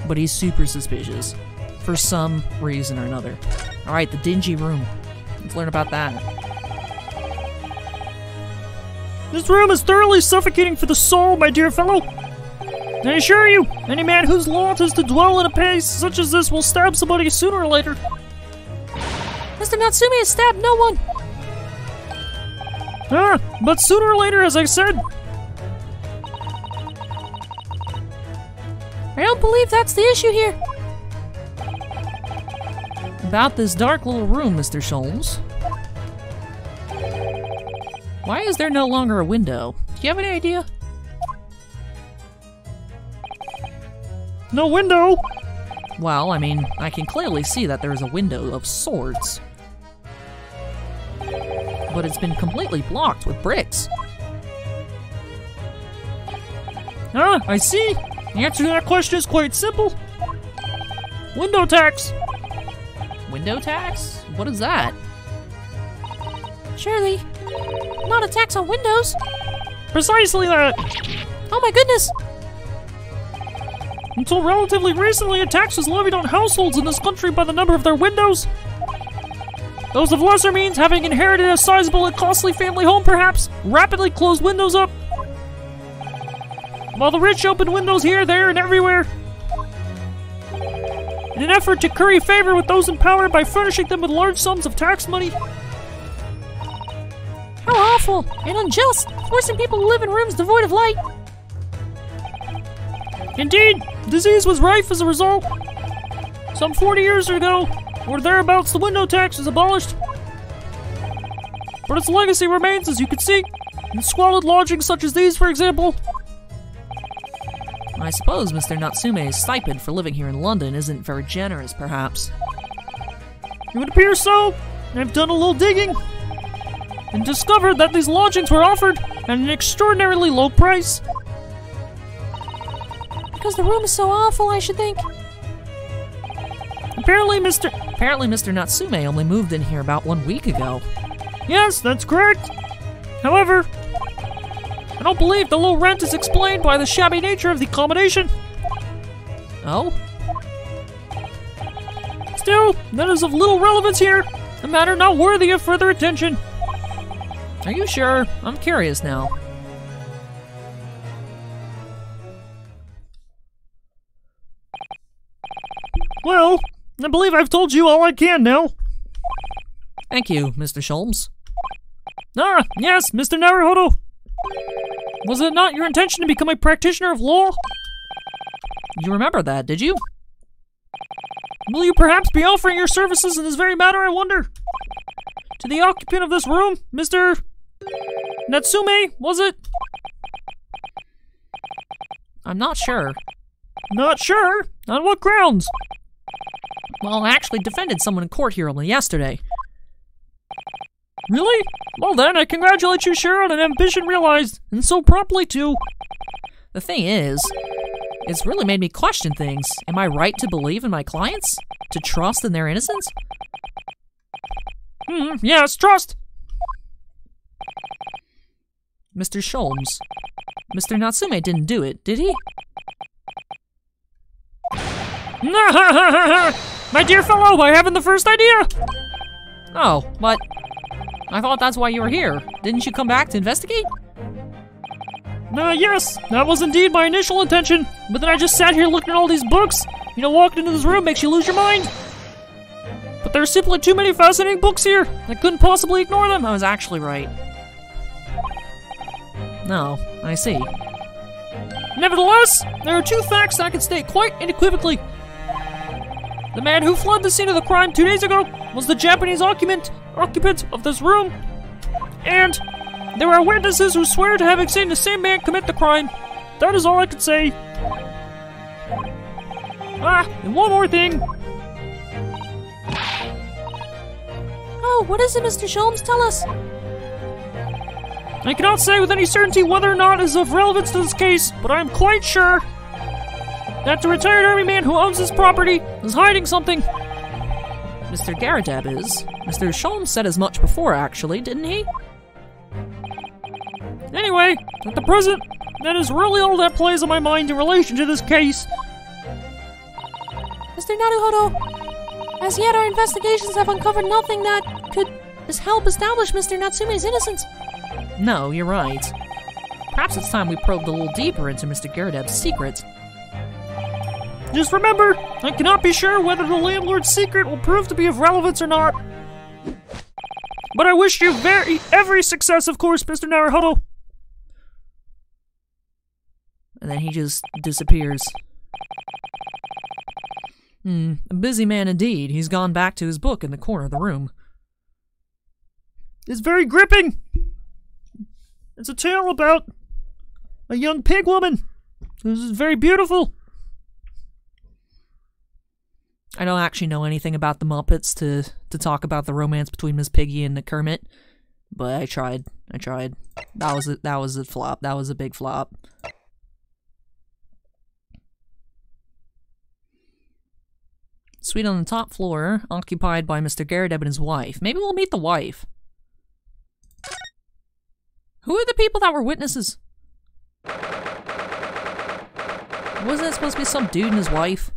But he's super suspicious for some reason or another. Alright, the dingy room. Let's learn about that. This room is thoroughly suffocating for the soul, my dear fellow. I assure you, any man whose lot is to dwell in a place such as this will stab somebody sooner or later. Mr. Natsume has stabbed no one. But sooner or later, as I said. I don't believe that's the issue here. About this dark little room, Mr. Scholz. Why is there no longer a window? Do you have any idea? No window? Well, I mean, I can clearly see that there is a window of sorts. But it's been completely blocked with bricks. I see. The answer to that question is quite simple. Window tax. Window tax? What is that? Surely, not a tax on windows. Precisely that. Oh my goodness. Until relatively recently, a tax was levied on households in this country by the number of their windows. Those of lesser means, having inherited a sizable and costly family home perhaps, rapidly closed windows up. While the rich opened windows here, there, and everywhere. In an effort to curry favor with those in power by furnishing them with large sums of tax money. How awful and unjust, forcing people to live in rooms devoid of light. Indeed, disease was rife as a result. Some 40 years ago, or thereabouts, the window tax was abolished. But its legacy remains, as you can see, in squalid lodgings such as these, for example. I suppose Mr. Natsume's stipend for living here in London isn't very generous, perhaps. It would appear so. I've done a little digging and discovered that these lodgings were offered at an extraordinarily low price. Because the room is so awful, I should think. Apparently Mr. Natsume only moved in here about 1 week ago. Yes, that's correct. However, I don't believe the low rent is explained by the shabby nature of the accommodation. Oh? Still, that is of little relevance here. A matter not worthy of further attention. Are you sure? I'm curious now. Well, I believe I've told you all I can now. Thank you, Mr. Scholz. Ah, yes, Mr. Naruhodo. Was it not your intention to become a practitioner of law? You remember that, did you? Will you perhaps be offering your services in this very matter, I wonder? To the occupant of this room, Mr. Natsume, was it? I'm not sure. Not sure? On what grounds? Well, I actually defended someone in court here only yesterday. Really? Well then, I congratulate you, sure, on an ambition realized, and so promptly too. The thing is, it's really made me question things. Am I right to believe in my clients? To trust in their innocence? Yes, trust. Mr. Sholmes, Mr. Natsume didn't do it, did he? My dear fellow, I haven't the first idea. Oh, but I thought that's why you were here. Didn't you come back to investigate? Yes, that was indeed my initial intention, but then I just sat here looking at all these books. You know, walking into this room makes you lose your mind. But there's simply too many fascinating books here. I couldn't possibly ignore them. I was actually right. No, I see. Nevertheless, there are two facts that I can state quite unequivocally. The man who fled the scene of the crime 2 days ago was the Japanese occupant of this room. And there are witnesses who swear to having seen the same man commit the crime. That is all I can say. And one more thing. Oh, what is it, Mr. Sholmes? Tell us. I cannot say with any certainty whether or not it is of relevance to this case, but I am quite sure that the retired army man who owns this property is hiding something. Mr. Garrett is. Mr. Sholmes said as much before, actually, didn't he? Anyway, at the present, that is really all that plays on my mind in relation to this case. Mr. Naruhodo, as yet our investigations have uncovered nothing that could help establish Mr. Natsume's innocence. No, you're right. Perhaps it's time we probed a little deeper into Mr. Garrett's secrets. Just remember, I cannot be sure whether the landlord's secret will prove to be of relevance or not. But I wish you every success, of course, Mr. Naruhodo. And then he just disappears. A busy man indeed. He's gone back to his book in the corner of the room. It's very gripping. It's a tale about a young pig woman who's very beautiful. I don't actually know anything about the Muppets to talk about the romance between Miss Piggy and the Kermit, but I tried. That was a flop. That was a big flop. Suite on the top floor, occupied by Mr. Garrett and his wife. Maybe we'll meet the wife. Who are the people that were witnesses? Wasn't it supposed to be some dude and his wife?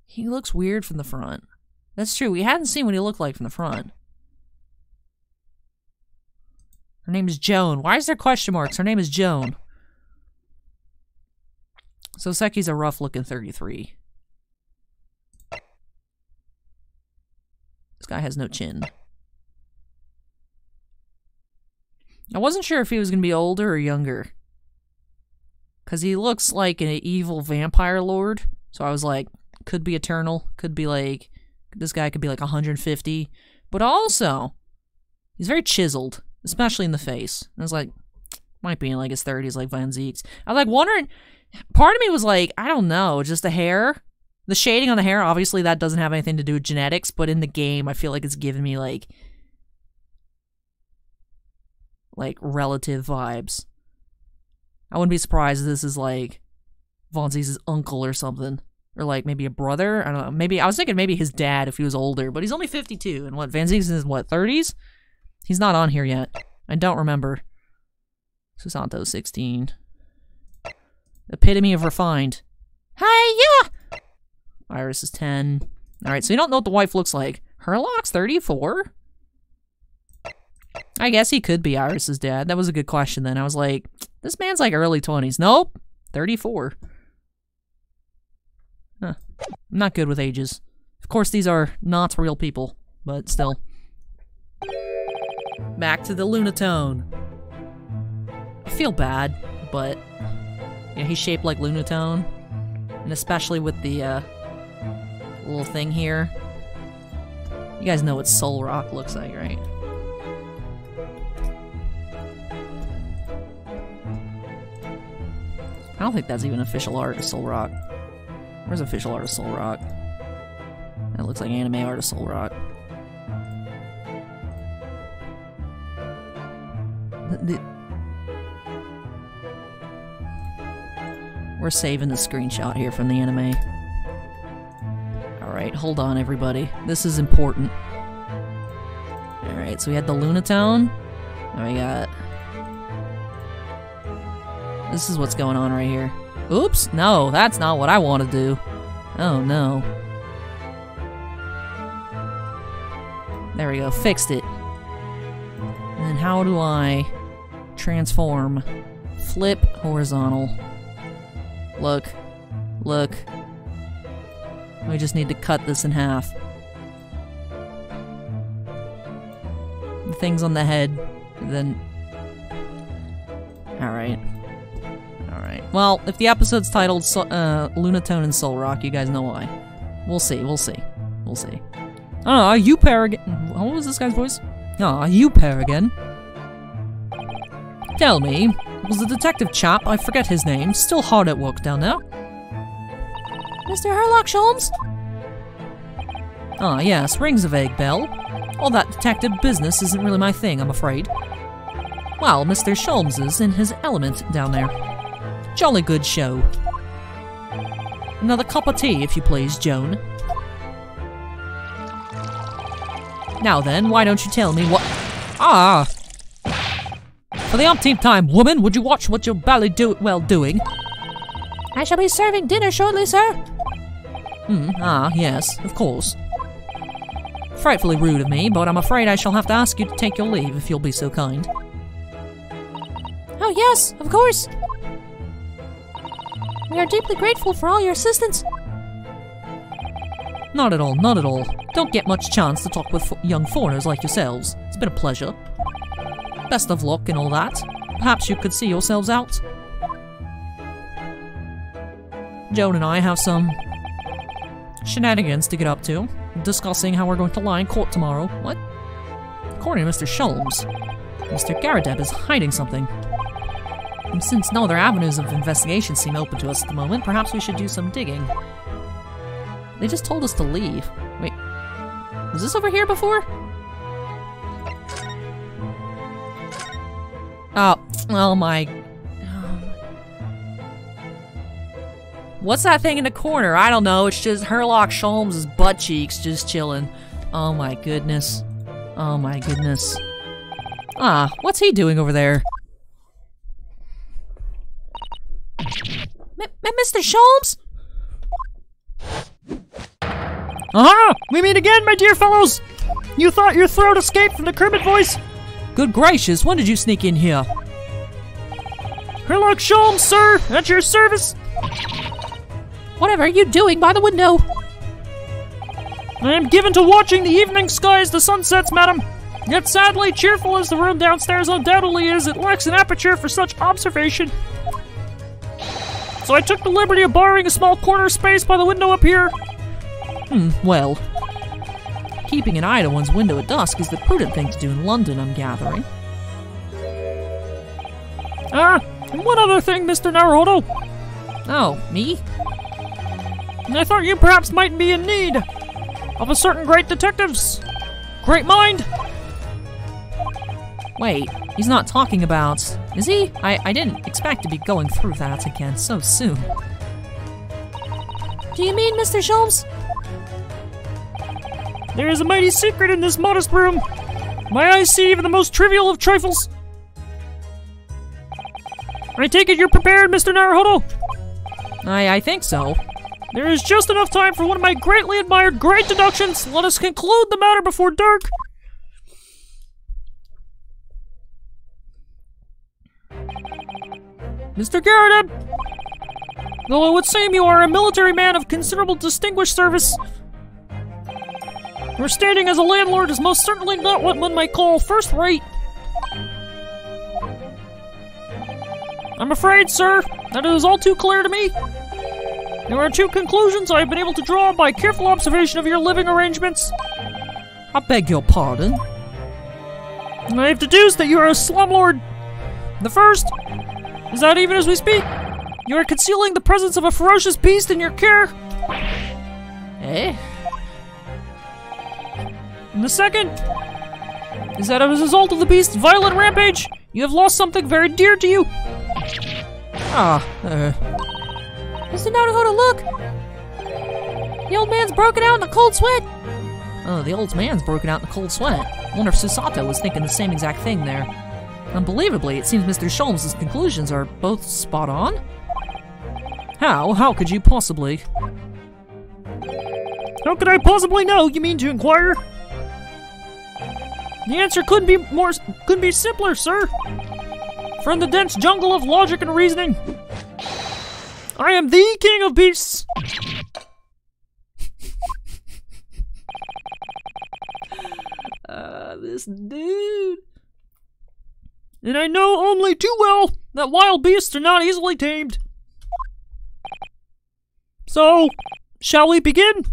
He looks weird from the front. That's true, we hadn't seen what he looked like from the front. Her name is Joan. Why is there question marks? Her name is Joan. So Seki's a rough-looking 33. This guy has no chin. I wasn't sure if he was going to be older or younger. Because he looks like an evil vampire lord. So I was like, could be eternal. Could be like, this guy could be like 150. But also, he's very chiseled. Especially in the face. I was like, might be in like his 30s like Van Zeek's. I was like wondering, part of me was like, I don't know, just the hair. The shading on the hair, obviously that doesn't have anything to do with genetics, but in the game I feel like it's giving me like relative vibes. I wouldn't be surprised if this is like Von Zeek's uncle or something. Or like maybe a brother. I don't know. Maybe I was thinking maybe his dad if he was older, but he's only 52. And what, Van Zeek's in his what, 30s? He's not on here yet. I don't remember. Susanto 16. Epitome of refined. Hey, yeah! Iris is 10. Alright, so you don't know what the wife looks like. Herlock's 34? I guess he could be Iris's dad. That was a good question then. I was like, this man's like early 20s. Nope. 34. Huh. I'm not good with ages. Of course, these are not real people, but still. Back to the Lunatone. I feel bad, but yeah, he's shaped like Lunatone. And especially with the little thing here. You guys know what Solrock looks like, right? I don't think that's even official art of Solrock. Where's official art of Solrock? That looks like anime art of Solrock. We're saving the screenshot here from the anime. Alright, hold on everybody. This is important. Alright, so we had the Lunatone. And we got... This is what's going on right here. Oops, no, that's not what I want to do. Oh no. There we go, fixed it. And then how do I transform? Flip horizontal. Look. Look. We just need to cut this in half. The thing's on the head, then... Alright. Alright. Well, if the episode's titled Lunatone and Solrock, you guys know why. We'll see, we'll see. We'll see. Oh, you pair again. What was this guy's voice? Ah, you pair again. Tell me, was the detective chap, I forget his name, still hard at work down there? Mr. Herlock Sholmes? Ah, yes, rings a vague bell. All that detective business isn't really my thing, I'm afraid. Well, Mr. Sholmes is in his element down there. Jolly good show. Another cup of tea, if you please, Joan. Now then, why don't you tell me what— Ah! For the umpteenth time, woman, would you watch what you're barely doing? I shall be serving dinner shortly, sir. Ah, yes, of course. Frightfully rude of me, but I'm afraid I shall have to ask you to take your leave if you'll be so kind. Oh yes, of course. We are deeply grateful for all your assistance. Not at all, not at all. Don't get much chance to talk with young foreigners like yourselves. It's been a pleasure. Best of luck and all that. Perhaps you could see yourselves out. Joan and I have some shenanigans to get up to, discussing how we're going to lie in court tomorrow. What? According to Mr. Sholmes, Mr. Garrett is hiding something. And since no other avenues of investigation seem open to us at the moment, perhaps we should do some digging. They just told us to leave. Wait, was this over here before? Oh my... What's that thing in the corner? I don't know, it's just Herlock Sholmes' butt cheeks just chilling. Oh my goodness. Oh my goodness. Ah, what's he doing over there? Mr. Sholmes? Aha! We meet again, my dear fellows! You thought your throat escaped from the Kermit voice? Good gracious, when did you sneak in here? Herlock Sholmes, sir! At your service! Whatever are you doing by the window? I am given to watching the evening sky as the sun sets, madam. Yet sadly, cheerful as the room downstairs undoubtedly is, it lacks an aperture for such observation. So I took the liberty of borrowing a small corner space by the window up here. Well, keeping an eye to one's window at dusk is the prudent thing to do in London, I'm gathering. Ah, and one other thing, Mr. Naruto. Oh, me? I thought you perhaps might be in need of a certain great detective's great mind. Wait, he's not talking about... Is he? I didn't expect to be going through that again so soon. Do you mean, Mr. Sholmes? There is a mighty secret in this modest room. My eyes see even the most trivial of trifles. I take it you're prepared, Mr. Naruto? I think so. There is just enough time for one of my greatly admired great deductions. Let us conclude the matter before dark. Mr. Garrett, though it would seem you are a military man of considerable distinguished service, your standing as a landlord is most certainly not what one might call first-rate. I'm afraid, sir, that it is all too clear to me. There are two conclusions I have been able to draw by careful observation of your living arrangements. I beg your pardon? I have deduced that you are a slumlord. The first is that even as we speak, you are concealing the presence of a ferocious beast in your care. Eh? And the second is that as a result of the beast's violent rampage, you have lost something very dear to you. Mr. Know who to look. The old man's broken out in a cold sweat. Oh, the old man's broken out in a cold sweat. Wonder if Susato was thinking the same exact thing there. Unbelievably, it seems Mr. Sholmes' conclusions are both spot on. How? How could you possibly? How could I possibly know, you mean to inquire? The answer couldn't be simpler, sir. For in the dense jungle of logic and reasoning, I am the king of beasts. This dude. And I know only too well that wild beasts are not easily tamed. So, shall we begin?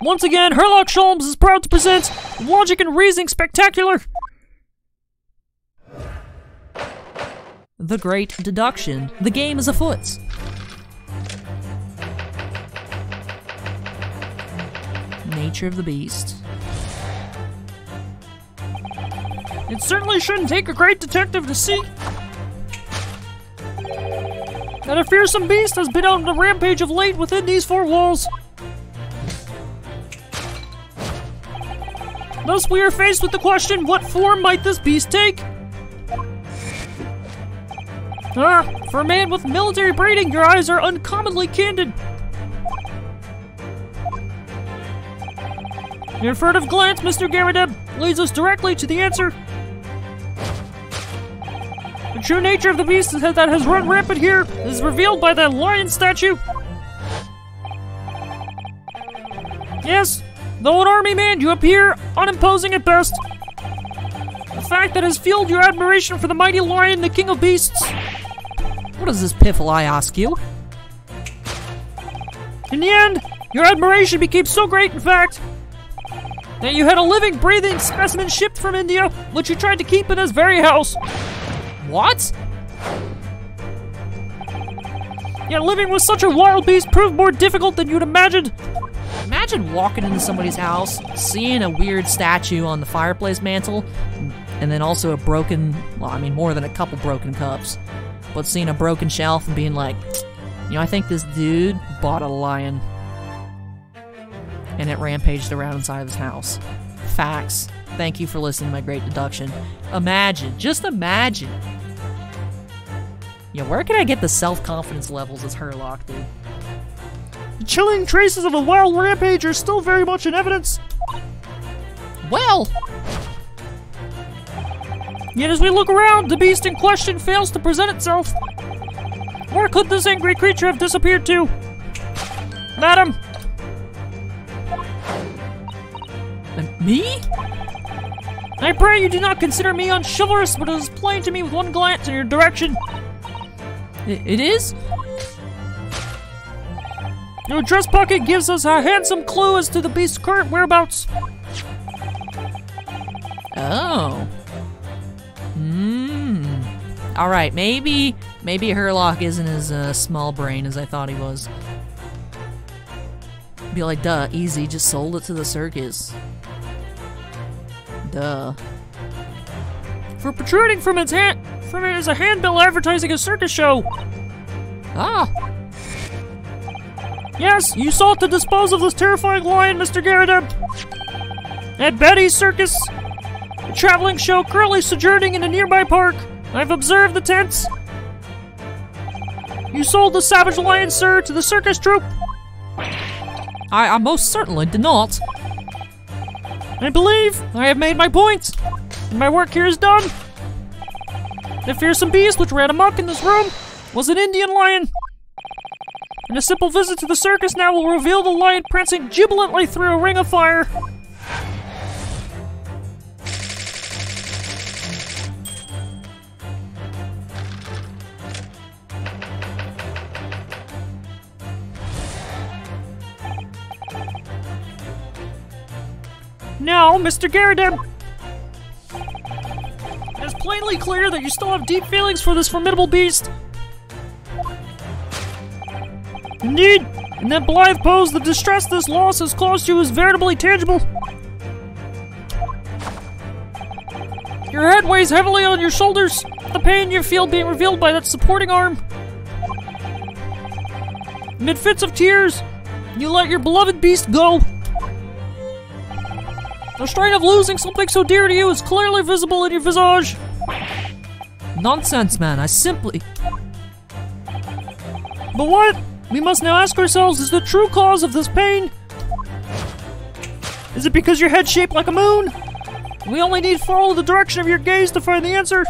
Once again, Herlock Sholmes is proud to present Logic and Reasoning Spectacular. The Great Deduction. The game is afoot. Nature of the beast. It certainly shouldn't take a great detective to see that a fearsome beast has been out on a rampage of late within these four walls. Thus we are faced with the question, what form might this beast take? For a man with military breeding, your eyes are uncommonly candid. Your furtive glance, Mr. Garrett, leads us directly to the answer. The true nature of the beast that has run rampant here is revealed by that lion statue. Yes, though an army man, you appear unimposing at best. A fact that has fueled your admiration for the mighty lion, the king of beasts. What is this piffle, I ask you? In the end, your admiration became so great, in fact, that you had a living, breathing specimen shipped from India, which you tried to keep in this very house. What? Yet living with such a wild beast proved more difficult than you'd imagined. Imagine walking into somebody's house, seeing a weird statue on the fireplace mantle, and then also a broken, well, I mean more than a couple broken cups, but seeing a broken shelf and being like, you know, I think this dude bought a lion. And it rampaged around inside of his house. Facts. Thank you for listening to my great deduction. Imagine, just imagine. Yeah, where can I get the self-confidence levels as Herlock, dude? The chilling traces of a wild rampage are still very much in evidence. Well! Yet as we look around, the beast in question fails to present itself. Where could this angry creature have disappeared to? Madam! Me? I pray you do not consider me unchivalrous, but it is plain to me with one glance in your direction. It is? Your dress pocket gives us a handsome clue as to the beast's current whereabouts. Oh. Alright, maybe Herlock isn't as small brain as I thought he was. Be like, duh, easy, just sold it to the circus. Duh. For protruding from it is a handbill advertising a circus show. Ah. Yes, you sought to dispose of this terrifying lion, Mr. Garrett. At Betty's Circus, a traveling show currently sojourning in a nearby park. I've observed the tents. You sold the savage lion, sir, to the circus troupe. I most certainly did not. I believe I have made my point, and my work here is done. The fearsome beast which ran amok in this room was an Indian lion. And a simple visit to the circus now will reveal the lion prancing jubilantly through a ring of fire. Now, Mr. Garrett, it's plainly clear that you still have deep feelings for this formidable beast. Indeed, in that blithe pose, the distress this loss has caused you is veritably tangible. Your head weighs heavily on your shoulders, the pain you feel being revealed by that supporting arm. Amid fits of tears, you let your beloved beast go. The strain of losing something so dear to you is clearly visible in your visage. Nonsense, man. I simply... But what we must now ask ourselves is the true cause of this pain. Is it because your head's shaped like a moon? We only need follow the direction of your gaze to find the answer.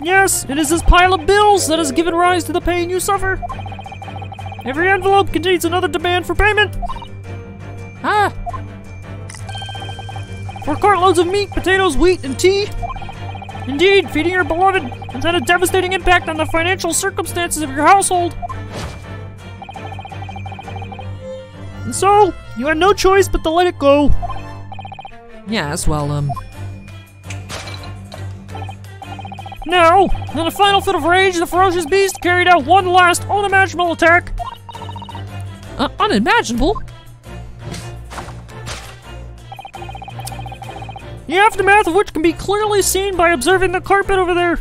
Yes, it is this pile of bills that has given rise to the pain you suffer. Every envelope contains another demand for payment. Ah! For cartloads of meat, potatoes, wheat, and tea. Indeed, feeding your beloved has had a devastating impact on the financial circumstances of your household. And so, you had no choice but to let it go. Yes, well, Now, in a final fit of rage, the ferocious beast carried out one last unimaginable attack. Unimaginable? The aftermath of which can be clearly seen by observing the carpet over there.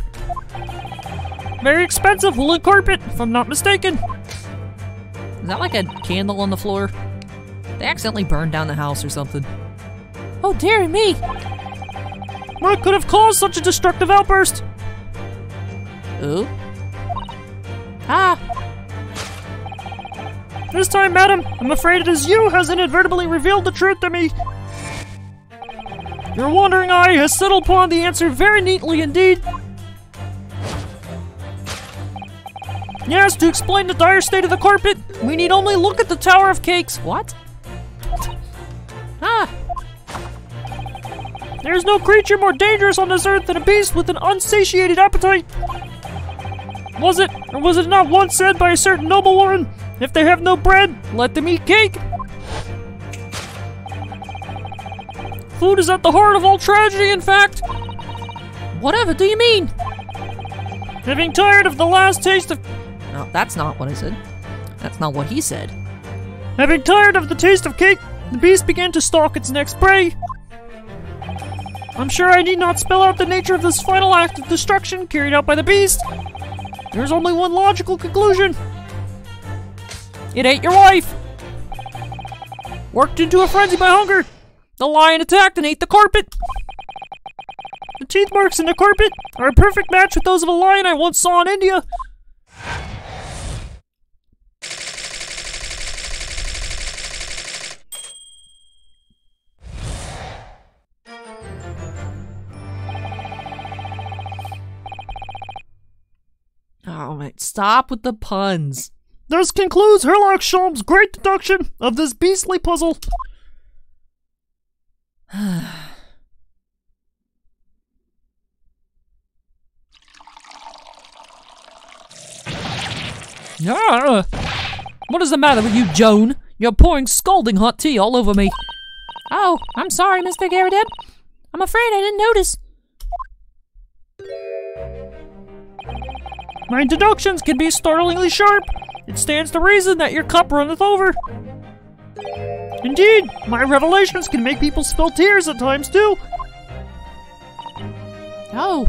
Very expensive woolen carpet, if I'm not mistaken. Is that like a candle on the floor? They accidentally burned down the house or something. Oh, dear me. What could have caused such a destructive outburst? Oh? Ah, This time, madam, I'm afraid it is you who has inadvertently revealed the truth to me. Your wandering eye has settled upon the answer very neatly indeed. Yes, to explain the dire state of the carpet, we need only look at the Tower of Cakes. What? ah, There is no creature more dangerous on this earth than a beast with an unsatiated appetite. Was it, or was it not once said by a certain noblewoman, if they have no bread, let them eat cake? Food is at the heart of all tragedy, in fact. whatever do you mean? Having tired of the last taste of... No, that's not what I said. That's not what he said. Having tired of the taste of cake, the beast began to stalk its next prey. I'm sure I need not spell out the nature of this final act of destruction carried out by the beast. There's only one logical conclusion. It ate your wife. Worked into a frenzy by hunger, the lion attacked and ate the carpet. The teeth marks in the carpet are a perfect match with those of a lion I once saw in India. Oh, man. Stop with the puns. Thus concludes Herlock Sholm's great deduction of this beastly puzzle. Ah, what is the matter with you, Joan? You're pouring scalding hot tea all over me. Oh, I'm sorry, Mr. Garrett. I'm afraid I didn't notice. My deductions can be startlingly sharp. It stands to reason that your cup runneth over. Indeed, my revelations can make people spill tears at times too. Oh,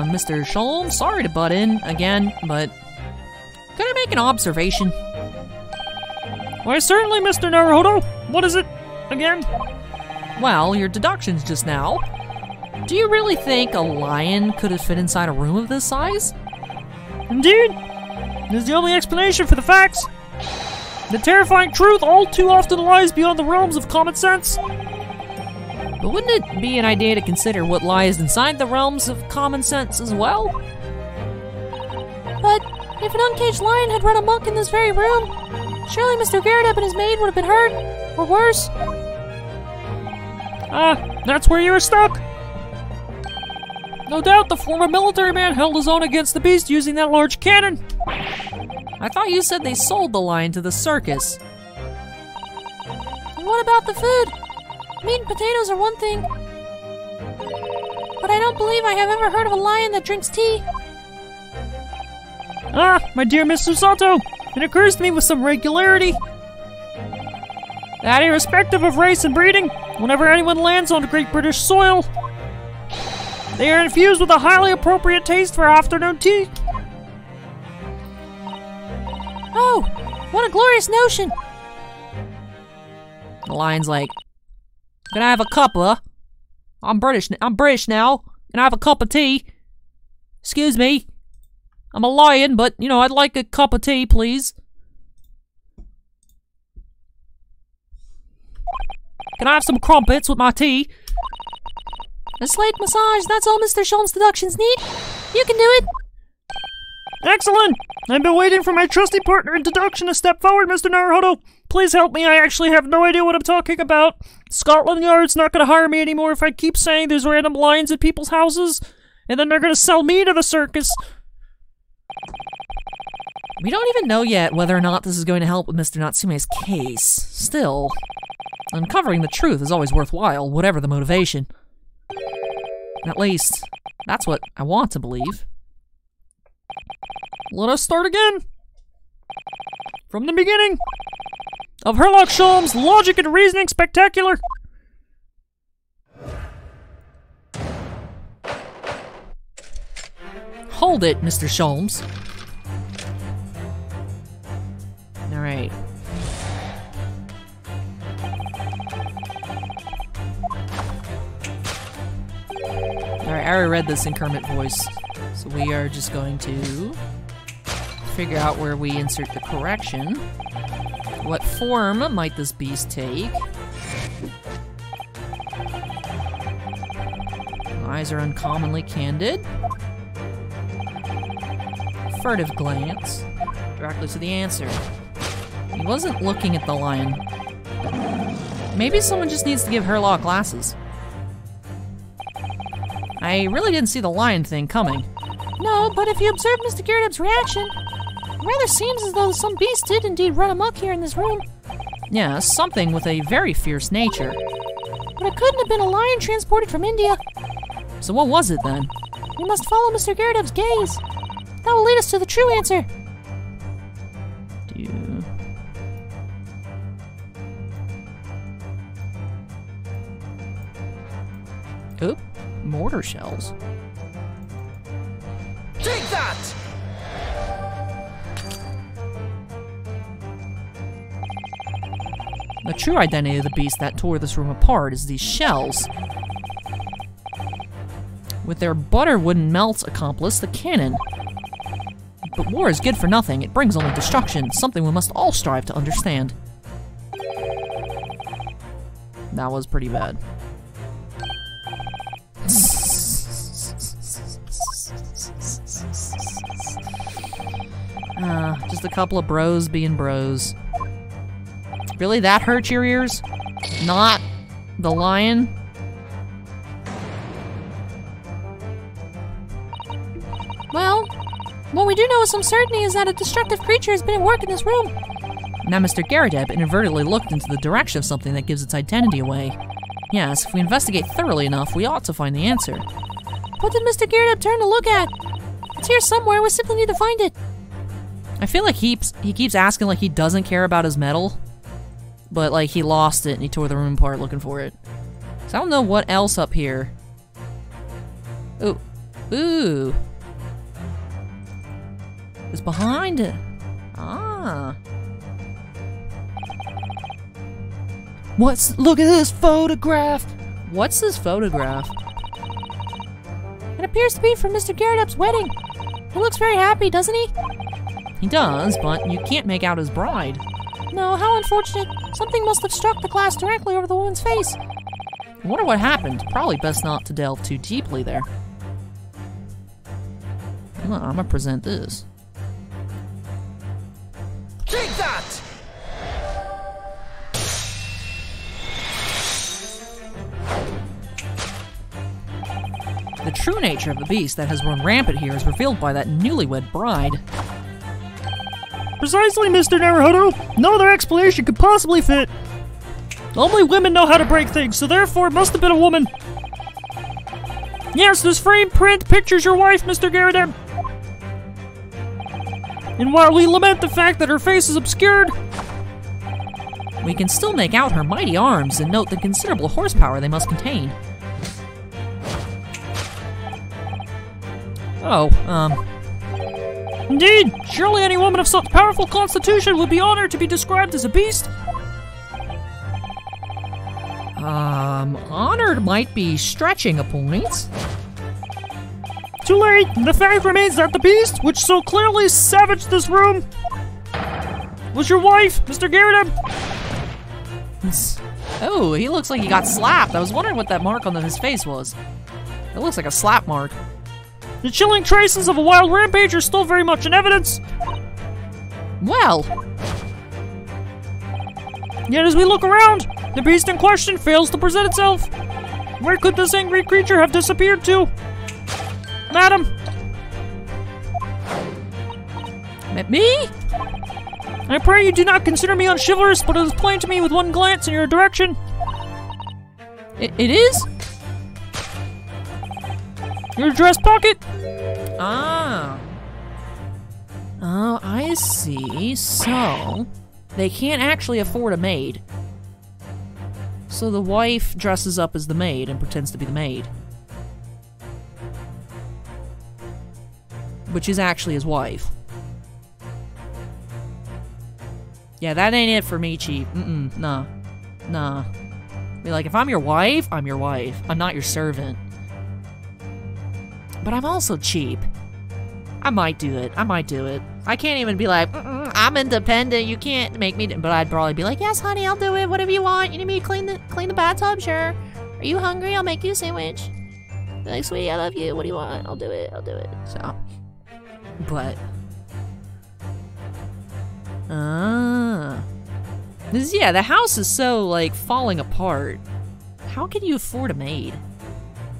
Mr. Sholm, sorry to butt in again, but could I make an observation? Why certainly, Mr. Naruhodo. What is it, again? Well, your deductions just now. Do you really think a lion could have fit inside a room of this size? Indeed, it is the only explanation for the facts. The terrifying truth all too often lies beyond the realms of common sense. But wouldn't it be an idea to consider what lies inside the realms of common sense as well? But if an uncaged lion had run amok in this very room, surely Mr. Garrett and his maid would have been hurt, or worse. That's where you were stuck? No doubt the former military man held his own against the beast using that large cannon. I thought you said they sold the lion to the circus. And what about the food? Meat and potatoes are one thing, but I don't believe I have ever heard of a lion that drinks tea. My dear Mr. Sato, it occurs to me with some regularity that irrespective of race and breeding, whenever anyone lands on Great British soil, they are infused with a highly appropriate taste for afternoon tea. Oh, what a glorious notion! The lion's like, can I have a cuppa? I'm British now. Can I have a cup of tea? Excuse me. I'm a lion, but, you know, I'd like a cup of tea, please. Can I have some crumpets with my tea? A slight massage, that's all Mr. Sholmes' deductions need. You can do it. Excellent! I've been waiting for my trusty partner in deduction to step forward, Mr. Naruhodo. Please help me, I actually have no idea what I'm talking about. Scotland Yard's not gonna hire me anymore if I keep saying there's random lions at people's houses, and then they're gonna sell me to the circus. We don't even know yet whether or not this is going to help with Mr. Natsume's case. Still, uncovering the truth is always worthwhile, whatever the motivation. At least, that's what I want to believe. Let us start again. From the beginning of Herlock Sholmes' Logic and Reasoning Spectacular. Hold it, Mr. Sholmes. Alright. Alright, I already read this in Kermit voice. So we are just going to figure out where we insert the correction. What form might this beast take? Eyes are uncommonly candid. Furtive glance. Directly to the answer. He wasn't looking at the lion. Maybe someone just needs to give Herlock glasses. I really didn't see the lion thing coming. No, but if you observe Mr. Garrett's reaction, it rather seems as though some beast did indeed run amok here in this room. Yeah, something with a very fierce nature. But it couldn't have been a lion transported from India. So what was it then? We must follow Mr. Garrett's gaze. That will lead us to the true answer. Oop, mortar shells. Take that! The true identity of the beast that tore this room apart is these shells. With their butter wouldn't melt accomplice, the cannon. But war is good for nothing. It brings only destruction, something we must all strive to understand. That was pretty bad. Just a couple of bros being bros. Really, that hurt your ears? Not the lion? Well, what we do know with some certainty is that a destructive creature has been at work in this room. Now Mr. Garrett inadvertently looked into the direction of something that gives its identity away. Yes, if we investigate thoroughly enough, we ought to find the answer. What did Mr. Garrett turn to look at? It's here somewhere, we simply need to find it. I feel like he keeps asking like he doesn't care about his medal, but like he lost it and he tore the room apart looking for it. So I don't know what else up here. Ooh. Ooh. It's behind it. Ah. Look at this photograph. What's this photograph? It appears to be from Mr. Garrett's wedding. He looks very happy, doesn't he? He does, but you can't make out his bride. No, how unfortunate. Something must have struck the glass directly over the woman's face. I wonder what happened. Probably best not to delve too deeply there. I'm gonna present this. Take that! The true nature of the beast that has run rampant here is revealed by that newlywed bride. Precisely, Mr. Naruhodo. No other explanation could possibly fit. Only women know how to break things, so therefore it must have been a woman. Yes, this framed print pictures your wife, Mr. Garrett. And while we lament the fact that her face is obscured, we can still make out her mighty arms and note the considerable horsepower they must contain. Oh, indeed, surely any woman of such powerful constitution would be honored to be described as a beast. Honored might be stretching a point. Too late. The fact remains that the beast, which so clearly savaged this room, was your wife, Mr. Garrett. Oh, he looks like he got slapped. I was wondering what that mark on his face was. It looks like a slap mark. The chilling traces of a wild rampage are still very much in evidence. Well. Yet as we look around, the beast in question fails to present itself. Where could this angry creature have disappeared to? Madam? Me? I pray you do not consider me unchivalrous, but it is plain to me with one glance in your direction. It is? Your dress pocket? Ah. Oh, I see. So, they can't actually afford a maid. So the wife dresses up as the maid and pretends to be the maid. Which is actually his wife. Yeah, that ain't it for me, Chief. Nah. Nah. Be like, if I'm your wife, I'm your wife. I'm not your servant. But I'm also cheap. I might do it. I can't even be like, I'm independent, you can't make me but I'd probably be like, yes, honey, I'll do it, whatever you want. You need me to clean the bathtub? Sure. Are you hungry? I'll make you a sandwich. Be like, sweetie, I love you. What do you want? I'll do it. So. But. Yeah, the house is so, like, falling apart. How can you afford a maid?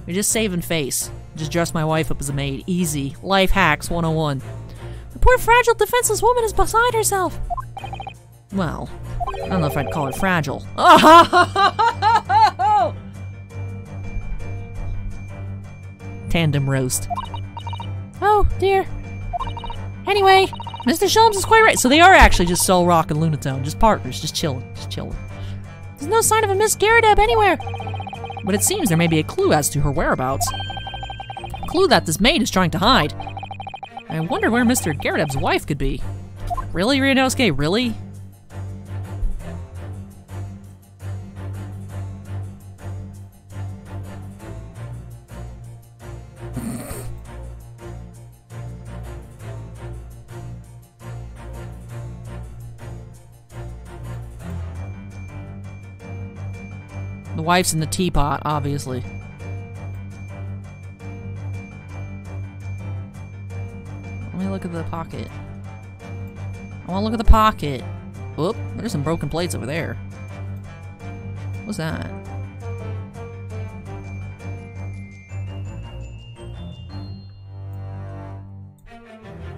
You're just saving face. Just dress my wife up as a maid. Easy. Life hacks 101. The poor fragile, defenseless woman is beside herself. Well, I don't know if I'd call her fragile. Tandem roast. Oh, dear. Anyway, Mr. Sholmes is quite right. So they are actually just Solrock and Lunatone. Just partners. Just chilling. There's no sign of a Miss Garrett anywhere. But it seems there may be a clue as to her whereabouts. A clue that this maid is trying to hide. I wonder where Mr. Garrett's wife could be. Really, Ryunosuke? Really? The wife's in the teapot, obviously. Let me look at the pocket. I want to look at the pocket. Whoop, there's some broken plates over there. What's that?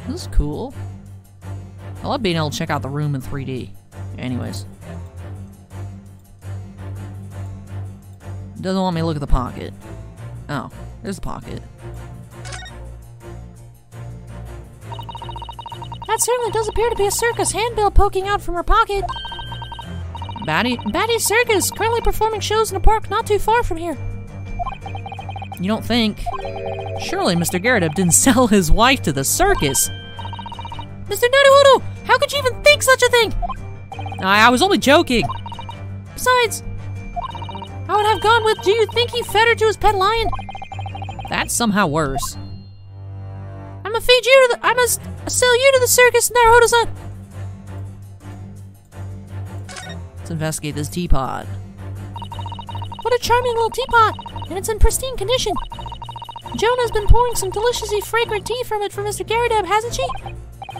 This is cool. I love being able to check out the room in 3D. Anyways. Doesn't want me to look at the pocket. Oh, there's the pocket. That certainly does appear to be a circus handbill poking out from her pocket. Batty Circus, currently performing shows in a park not too far from here. You don't think? Surely Mr. Garrett didn't sell his wife to the circus. Mr. Naruhodo, how could you even think such a thing? I was only joking. Besides, I would have gone with, do you think he fed her to his pet lion? That's somehow worse. I must sell you to the circus, Naruhodo-san. Let's investigate this teapot. What What a charming little teapot, and it's in pristine condition. Jonah's been pouring some deliciously fragrant tea from it for Mr. Garrett, hasn't she?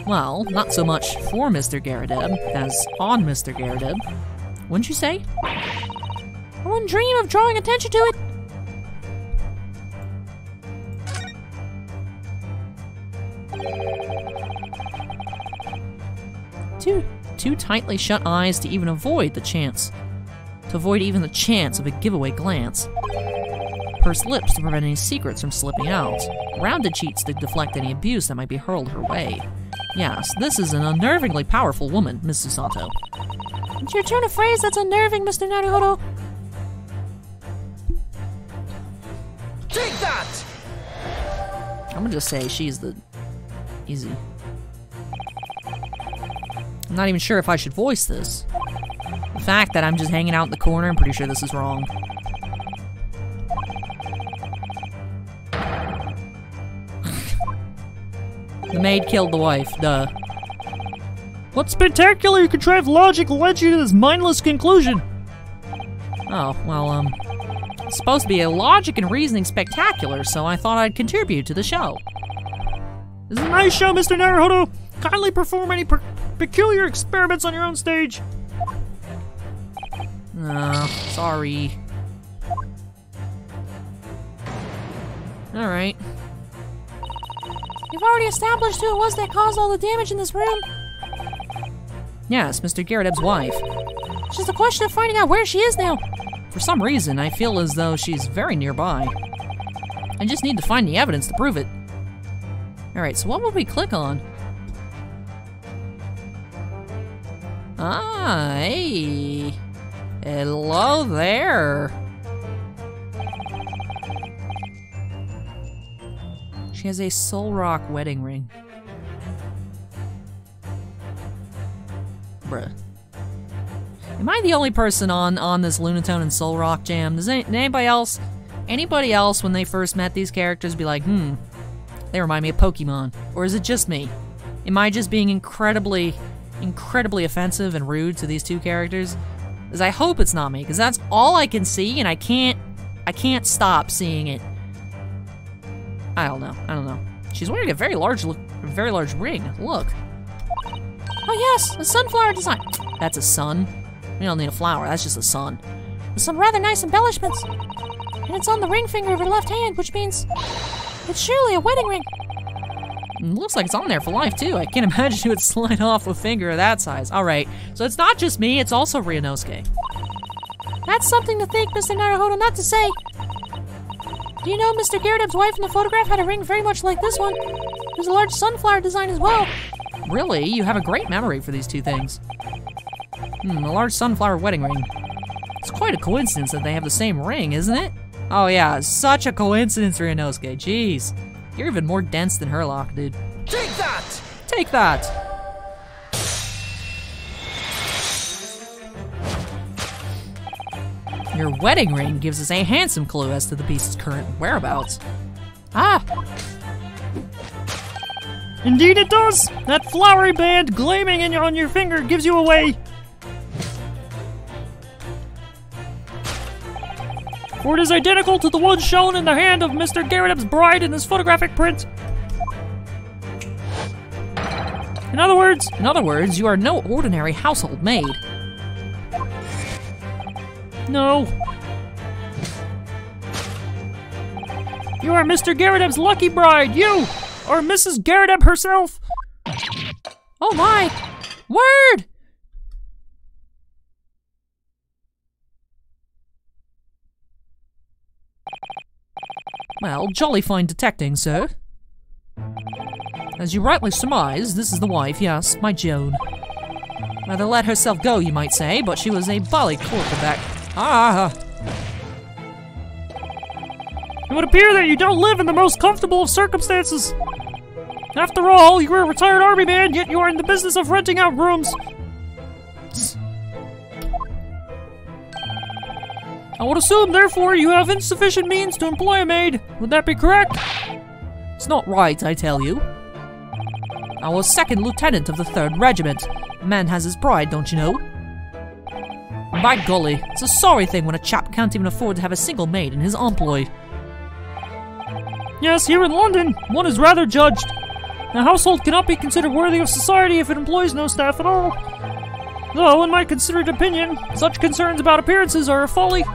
Well, not so much for Mr. Garrett as on Mr. Garrett. Wouldn't you say? I wouldn't dream of drawing attention to it. Too tightly shut eyes to even avoid the chance. To avoid even the chance of a giveaway glance. Pursed lips to prevent any secrets from slipping out. Rounded cheeks to deflect any abuse that might be hurled her way. Yes, this is an unnervingly powerful woman, Miss Susato. It's your turn of phrase that's unnerving, Mr. Naruhodo. Take that! I'm gonna just say she's the... easy. I'm not even sure if I should voice this. The fact that I'm just hanging out in the corner, I'm pretty sure this is wrong. The maid killed the wife, duh. What spectacular contrived logic led you to this mindless conclusion? Oh, well, it's supposed to be a logic and reasoning spectacular, so I thought I'd contribute to the show. This is a nice show, Mr. Naruhodo. Kindly perform any peculiar experiments on your own stage. Sorry. Alright. You've already established who it was that caused all the damage in this room. Yes, Mr. Garrett's wife. It's just a question of finding out where she is now. For some reason, I feel as though she's very nearby. I just need to find the evidence to prove it. Alright, so what would we click on? Ah, hey. Hello there. She has a Solrock wedding ring. Bruh. Am I the only person on this Lunatone and Solrock jam? Does anybody else when they first met these characters be like, they remind me of Pokemon? Or is it just me? Am I just being incredibly offensive and rude to these two characters? Because I hope it's not me, because that's all I can see, and I can't stop seeing it. I don't know. She's wearing a very large ring. Look. Oh yes, a sunflower design. That's a sun. We don't need a flower. That's just a sun. With some rather nice embellishments. And it's on the ring finger of her left hand, which means it's surely a wedding ring. It looks like it's on there for life, too. I can't imagine it would slide off a finger of that size. Alright, so it's not just me, it's also Ryunosuke. That's something to think, Mr. Naruhodo, not to say. Do you know Mr. Garrett's wife in the photograph had a ring very much like this one? There's a large sunflower design as well. Really? You have a great memory for these two things. A large sunflower wedding ring. It's quite a coincidence that they have the same ring, isn't it? Oh yeah, such a coincidence, Ryunosuke. Jeez. You're even more dense than Herlock, dude. Take that! Take that! Your wedding ring gives us a handsome clue as to the beast's current whereabouts. Ah! Indeed it does! That flowery band gleaming on your finger gives you away. For it is identical to the one shown in the hand of Mr. Garrett's bride in this photographic print. In other words, you are no ordinary household maid. No. You are Mr. Garrett's lucky bride. You are Mrs. Garrett herself. Oh my! Word! Well, jolly fine detecting, sir. As you rightly surmise, this is the wife, yes, my Joan. Rather let herself go, you might say, but she was a bally quarterback. Ah! It would appear that you don't live in the most comfortable of circumstances. After all, you're a retired army man, yet you are in the business of renting out rooms. I would assume, therefore, you have insufficient means to employ a maid. Would that be correct? It's not right, I tell you. I was 2nd Lieutenant of the 3rd Regiment. A man has his pride, don't you know? by golly, it's a sorry thing when a chap can't even afford to have a single maid in his employ. Yes, here in London, one is rather judged. A household cannot be considered worthy of society if it employs no staff at all. Though, in my considered opinion, such concerns about appearances are a folly.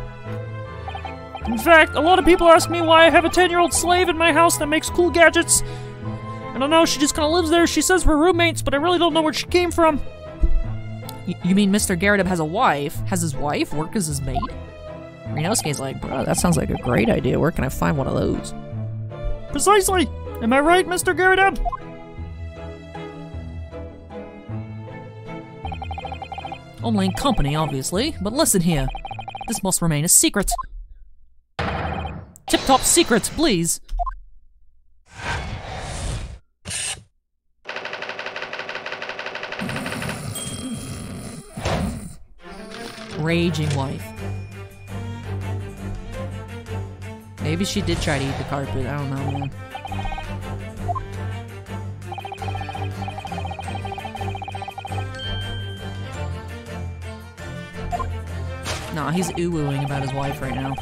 In fact, a lot of people ask me why I have a 10-year-old slave in my house that makes cool gadgets. I don't know, she just kind of lives there. She says we're roommates, but I really don't know where she came from. You mean Mr. Garrett has a wife? Has his wife work as his maid? Renosuke's like, bro, that sounds like a great idea. Where can I find one of those? Precisely! Am I right, Mr. Garrett? Only in company, obviously, but listen here. This must remain a secret. Tip-top secret, please. Raging wife. Maybe she did try to eat the carpet, I don't know, man. Nah, he's ooh-wooing about his wife right now.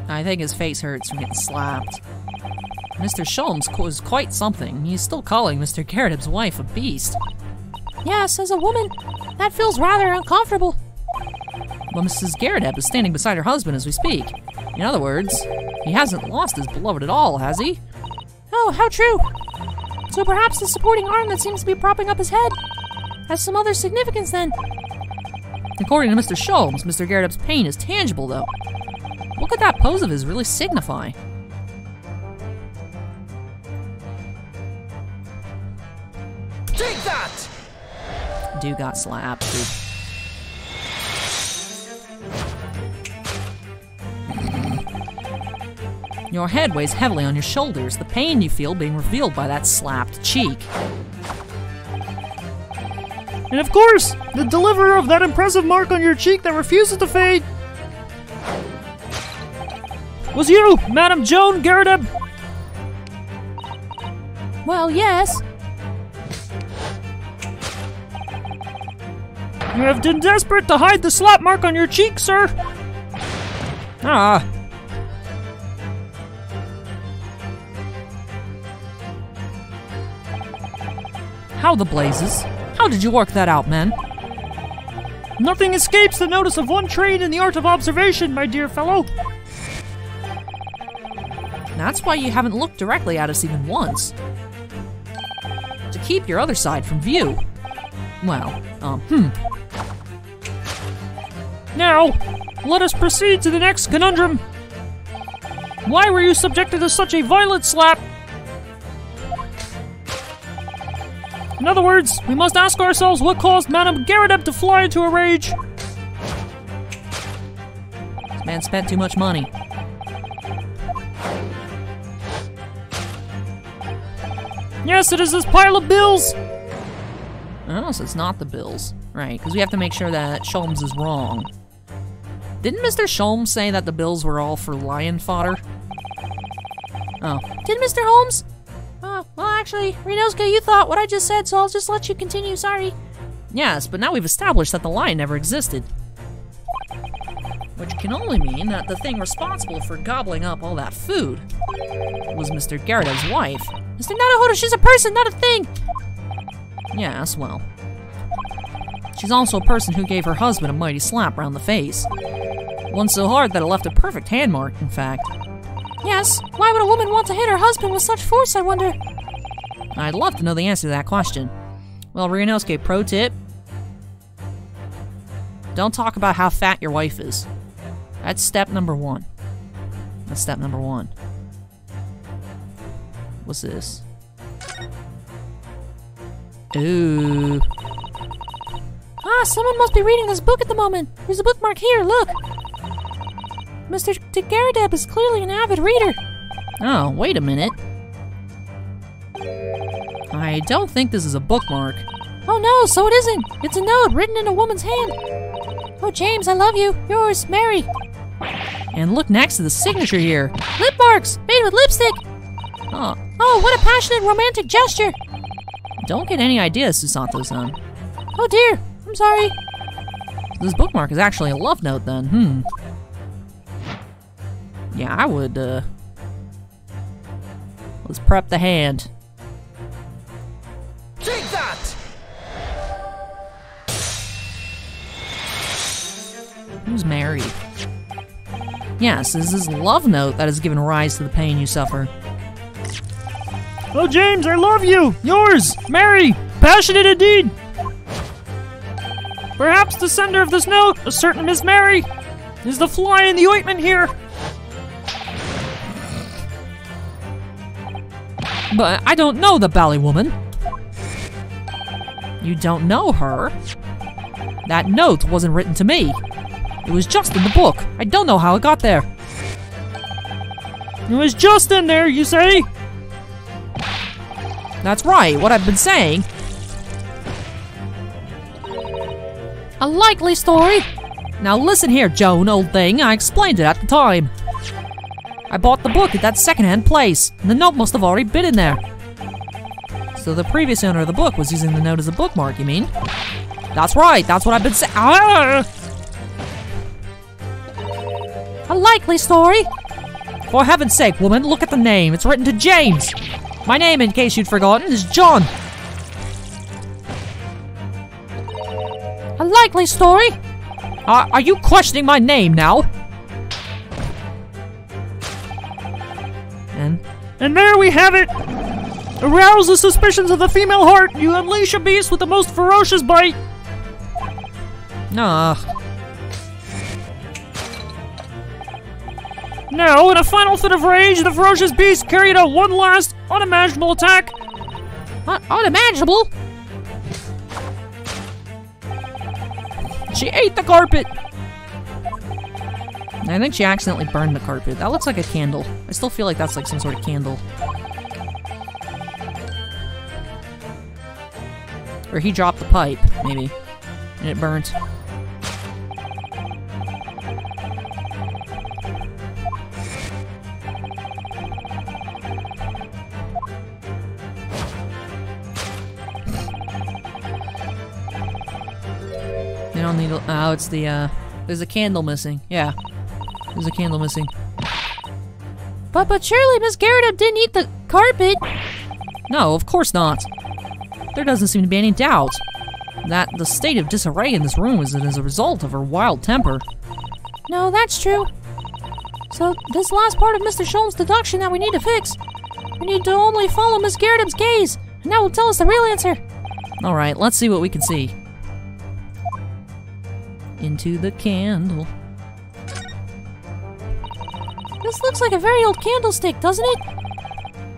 I think his face hurts from getting slapped. Mr. Sholmes was quite something. He's still calling Mr. Garrett's wife a beast. Yes, as a woman, that feels rather uncomfortable. Well, Mrs. Garrett is standing beside her husband as we speak. In other words, he hasn't lost his beloved at all, has he? Oh, how true. So perhaps the supporting arm that seems to be propping up his head has some other significance then. According to Mr. Sholmes, Mr. Garrett's pain is tangible, though. What could that pose of his really signify? Take that! Dude got slapped, dude. Your head weighs heavily on your shoulders, the pain you feel being revealed by that slapped cheek. And of course, the deliverer of that impressive mark on your cheek that refuses to fade was you, Madam Joan Garrett. Well, yes. You have been desperate to hide the slap mark on your cheek, sir. Ah. How the blazes? How did you work that out, man? Nothing escapes the notice of one trained in the art of observation, my dear fellow. That's why you haven't looked directly at us even once. To keep your other side from view. Well, Now, let us proceed to the next conundrum. Why were you subjected to such a violent slap? In other words, we must ask ourselves what caused Madame Garrett to fly into a rage. this man spent too much money. Yes, it is this pile of bills. Oh, so it's not the bills. Right, because we have to make sure that Sholmes is wrong. Didn't Mr. Sholmes say that the bills were all for lion fodder? Oh. Did Mr. Holmes? Oh, well, actually, Renosuke, you thought what I just said, so I'll just let you continue, sorry. Yes, but now we've established that the lion never existed. Which can only mean that the thing responsible for gobbling up all that food was Mr. Garrett's wife. Mr. Naruhodo, she's a person, not a thing! Yes, well. She's also a person who gave her husband a mighty slap round the face. One so hard that it left a perfect hand mark, in fact. Yes, why would a woman want to hit her husband with such force, I wonder? I'd love to know the answer to that question. Well, Renosuke, pro tip. Don't talk about how fat your wife is. That's step number one. That's step number one. What's this? Ooh. Ah, someone must be reading this book at the moment. There's a bookmark here, look. Mr. Garrett is clearly an avid reader. Oh, wait a minute. I don't think this is a bookmark. Oh no, so it isn't. It's a note written in a woman's hand. Oh, James, I love you. Yours, Mary. And look next to the signature here. Lip marks, made with lipstick. Oh, what a passionate romantic gesture! Don't get any ideas, Susanto-san. Oh dear, I'm sorry. This bookmark is actually a love note then, Yeah, I would, let's prep the hand. Take that! Who's married? Yes, this is love note that has given rise to the pain you suffer. Oh, James, I love you! Yours, Mary! Passionate indeed! Perhaps the sender of this note, a certain Miss Mary, is the fly in the ointment here. But I don't know the bally woman. You don't know her? That note wasn't written to me. It was just in the book. I don't know how it got there. It was just in there, you say? That's right, what I've been saying. A likely story. Now listen here, Joan, old thing. I explained it at the time. I bought the book at that secondhand place, and the note must have already been in there. So the previous owner of the book was using the note as a bookmark, you mean? That's right, that's what I've been saying. A likely story. For heaven's sake, woman, look at the name. It's written to James. My name, in case you'd forgotten, is John. A likely story. Are you questioning my name now? And there we have it! Arouse the suspicions of the female heart, you unleash a beast with the most ferocious bite! Nah. Now, in a final fit of rage, the ferocious beast carried out one last, unimaginable attack. Unimaginable? She ate the carpet! I think she accidentally burned the carpet. That looks like a candle. I still feel like that's like some sort of candle. Or he dropped the pipe, maybe. And it burnt. They don't need a, oh, it's the, there's a candle missing. Yeah. There's a candle missing. But surely Miss Garrett didn't eat the carpet. No, of course not. There doesn't seem to be any doubt that the state of disarray in this room is as a result of her wild temper. No, that's true. So this last part of Mr. Sholm's deduction that we need to fix. We need to only follow Miss Garrett's gaze, and that will tell us the real answer. Alright, let's see what we can see. Into the candle. This looks like a very old candlestick, doesn't it?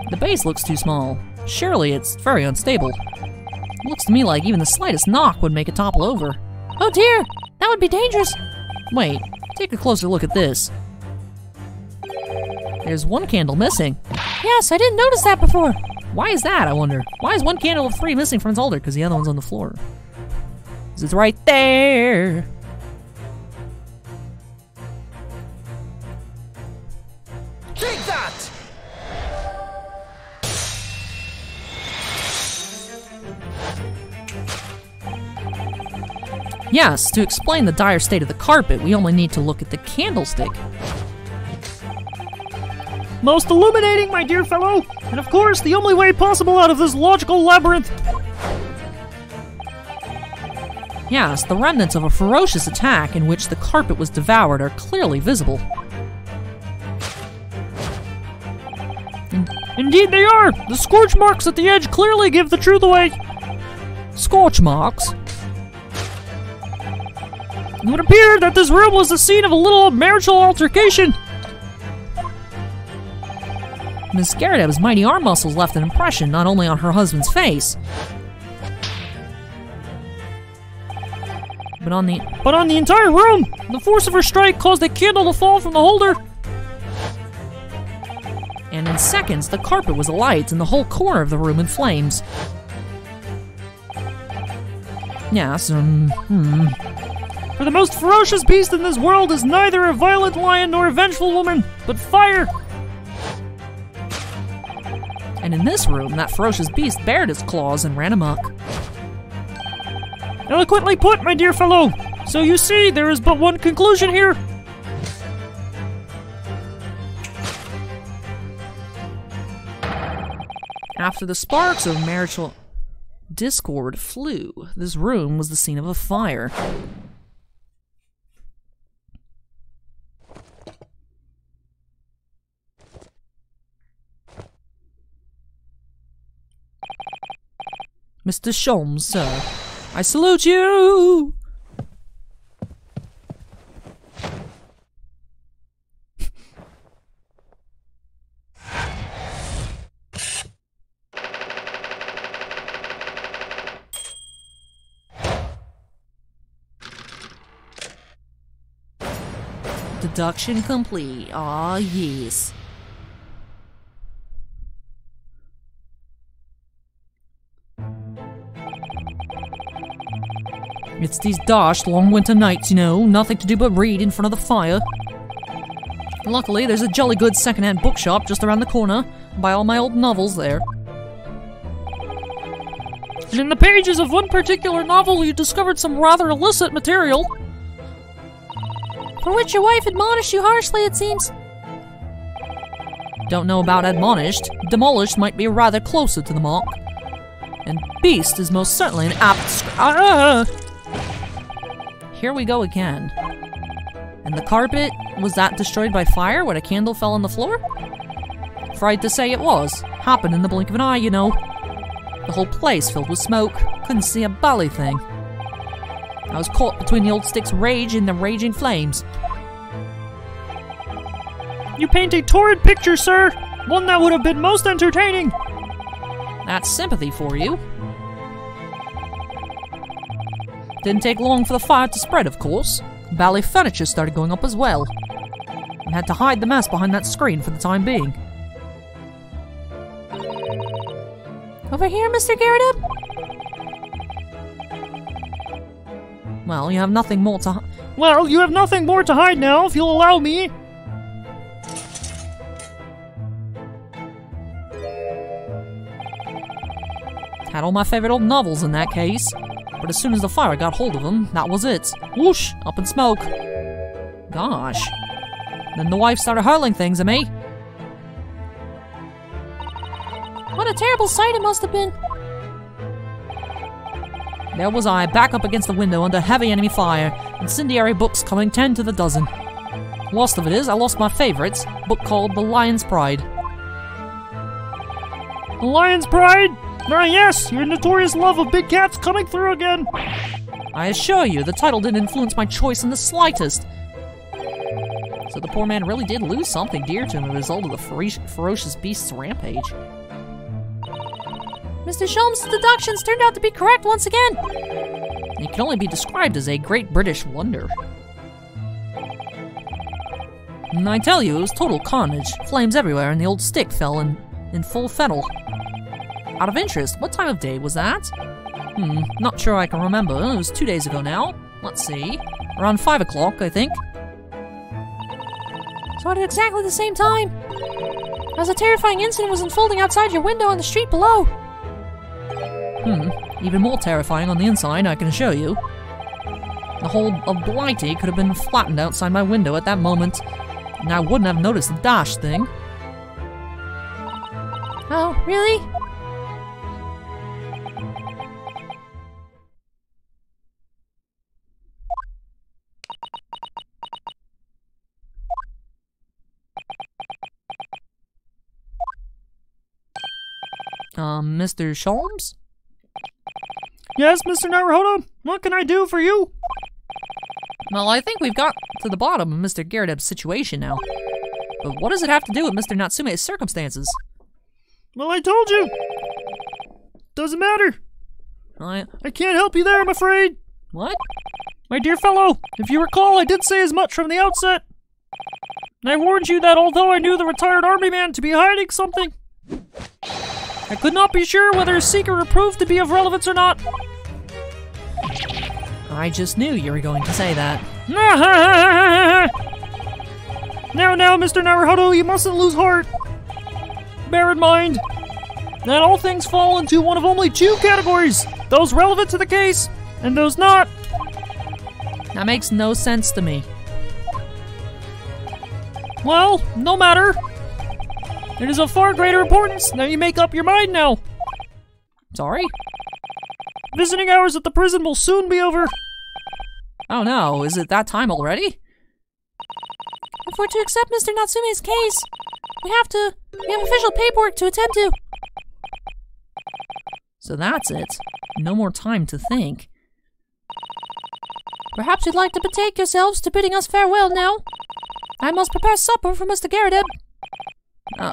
The base looks too small. Surely it's very unstable. It looks to me like even the slightest knock would make it topple over. Oh dear, that would be dangerous. Wait, take a closer look at this. There's one candle missing. Yes, I didn't notice that before. Why is that, I wonder? Why is one candle of 3 missing from its holder? Because the other one's on the floor. 'Cause it's right there. Take that! Yes, to explain the dire state of the carpet, we only need to look at the candlestick. Most illuminating, my dear fellow! And of course, the only way possible out of this logical labyrinth! Yes, the remnants of a ferocious attack in which the carpet was devoured are clearly visible. Indeed they are! The scorch marks at the edge clearly give the truth away! Scorch marks? It would appear that this room was the scene of a little marital altercation! Miss Garrett's mighty arm muscles left an impression not only on her husband's face, but on the entire room! The force of her strike caused a candle to fall from the holder! And in seconds, the carpet was alight and the whole corner of the room in flames. Yes, For the most ferocious beast in this world is neither a violent lion nor a vengeful woman, but fire! And in this room, that ferocious beast bared its claws and ran amok. Eloquently put, my dear fellow. So you see, there is but one conclusion here. After the sparks of marital discord flew, this room was the scene of a fire. Mr. Sholmes, sir, I salute you! Deduction complete. Ah, yes. It's these dashed long winter nights, you know, nothing to do but read in front of the fire. Luckily, there's a jolly good second-hand bookshop just around the corner. Buy all my old novels there. And in the pages of one particular novel, you discovered some rather illicit material. For which your wife admonished you harshly, it seems. Don't know about admonished. Demolished might be rather closer to the mark. And beast is most certainly an apt Here we go again. And the carpet, was that destroyed by fire when a candle fell on the floor? Afraid to say it was. Happened in the blink of an eye, you know. The whole place filled with smoke. Couldn't see a bally thing. I was caught between the old stick's rage and the raging flames. You paint a torrid picture, sir. One that would have been most entertaining. That's sympathy for you. Didn't take long for the fire to spread, of course. Bally furniture started going up as well. And had to hide the mess behind that screen for the time being. Over here, Mr. Garrett? Well, you have nothing more to Well, you have nothing more to hide now, if you'll allow me. Had all my favorite old novels in that case. But as soon as the fire got hold of them, that was it. Whoosh! Up in smoke. Gosh. Then the wife started hurling things at me. What a terrible sight it must have been. There was I, back up against the window under heavy enemy fire, incendiary books coming 10 to the dozen. Worst of it is, I lost my favorites, book called The Lion's Pride. The Lion's Pride? Ah yes, your notorious love of big cats coming through again. I assure you, the title didn't influence my choice in the slightest. So the poor man really did lose something dear to him as a result of the ferocious beast's rampage. Mr. Sholmes' deductions turned out to be correct once again. It can only be described as a great British wonder. And I tell you, it was total carnage. Flames everywhere, and the old stick fell in full fettle. Out of interest, what time of day was that? Not sure I can remember. It was 2 days ago now. Let's see. Around 5 o'clock, I think. So at exactly the same time. As a terrifying incident was unfolding outside your window on the street below. Even more terrifying on the inside, I can assure you. The whole of Blighty could have been flattened outside my window at that moment, and I wouldn't have noticed the dash thing. Oh, really? Mr. Sholmes? Yes, Mr. Naruhodo? What can I do for you? Well, I think we've got to the bottom of Mr. Garrett's situation now. But what does it have to do with Mr. Natsume's circumstances? Well, I told you. Doesn't matter. I can't help you there, I'm afraid. What? My dear fellow, if you recall, I did say as much from the outset. And I warned you that although I knew the retired army man to be hiding something, I could not be sure whether his secret would prove to be of relevance or not. I just knew you were going to say that. Now, Mr. Naruhodo, you mustn't lose heart. Bear in mind, then all things fall into one of only two categories. Those relevant to the case, and those not. That makes no sense to me. Well, no matter. It is of far greater importance that you make up your mind now. Sorry? Visiting hours at the prison will soon be over. Oh no, is it that time already? If we're to accept Mr. Natsume's case, we have official paperwork to attend to. So that's it. No more time to think. Perhaps you'd like to betake yourselves to bidding us farewell now. I must prepare supper for Mr. Garrett.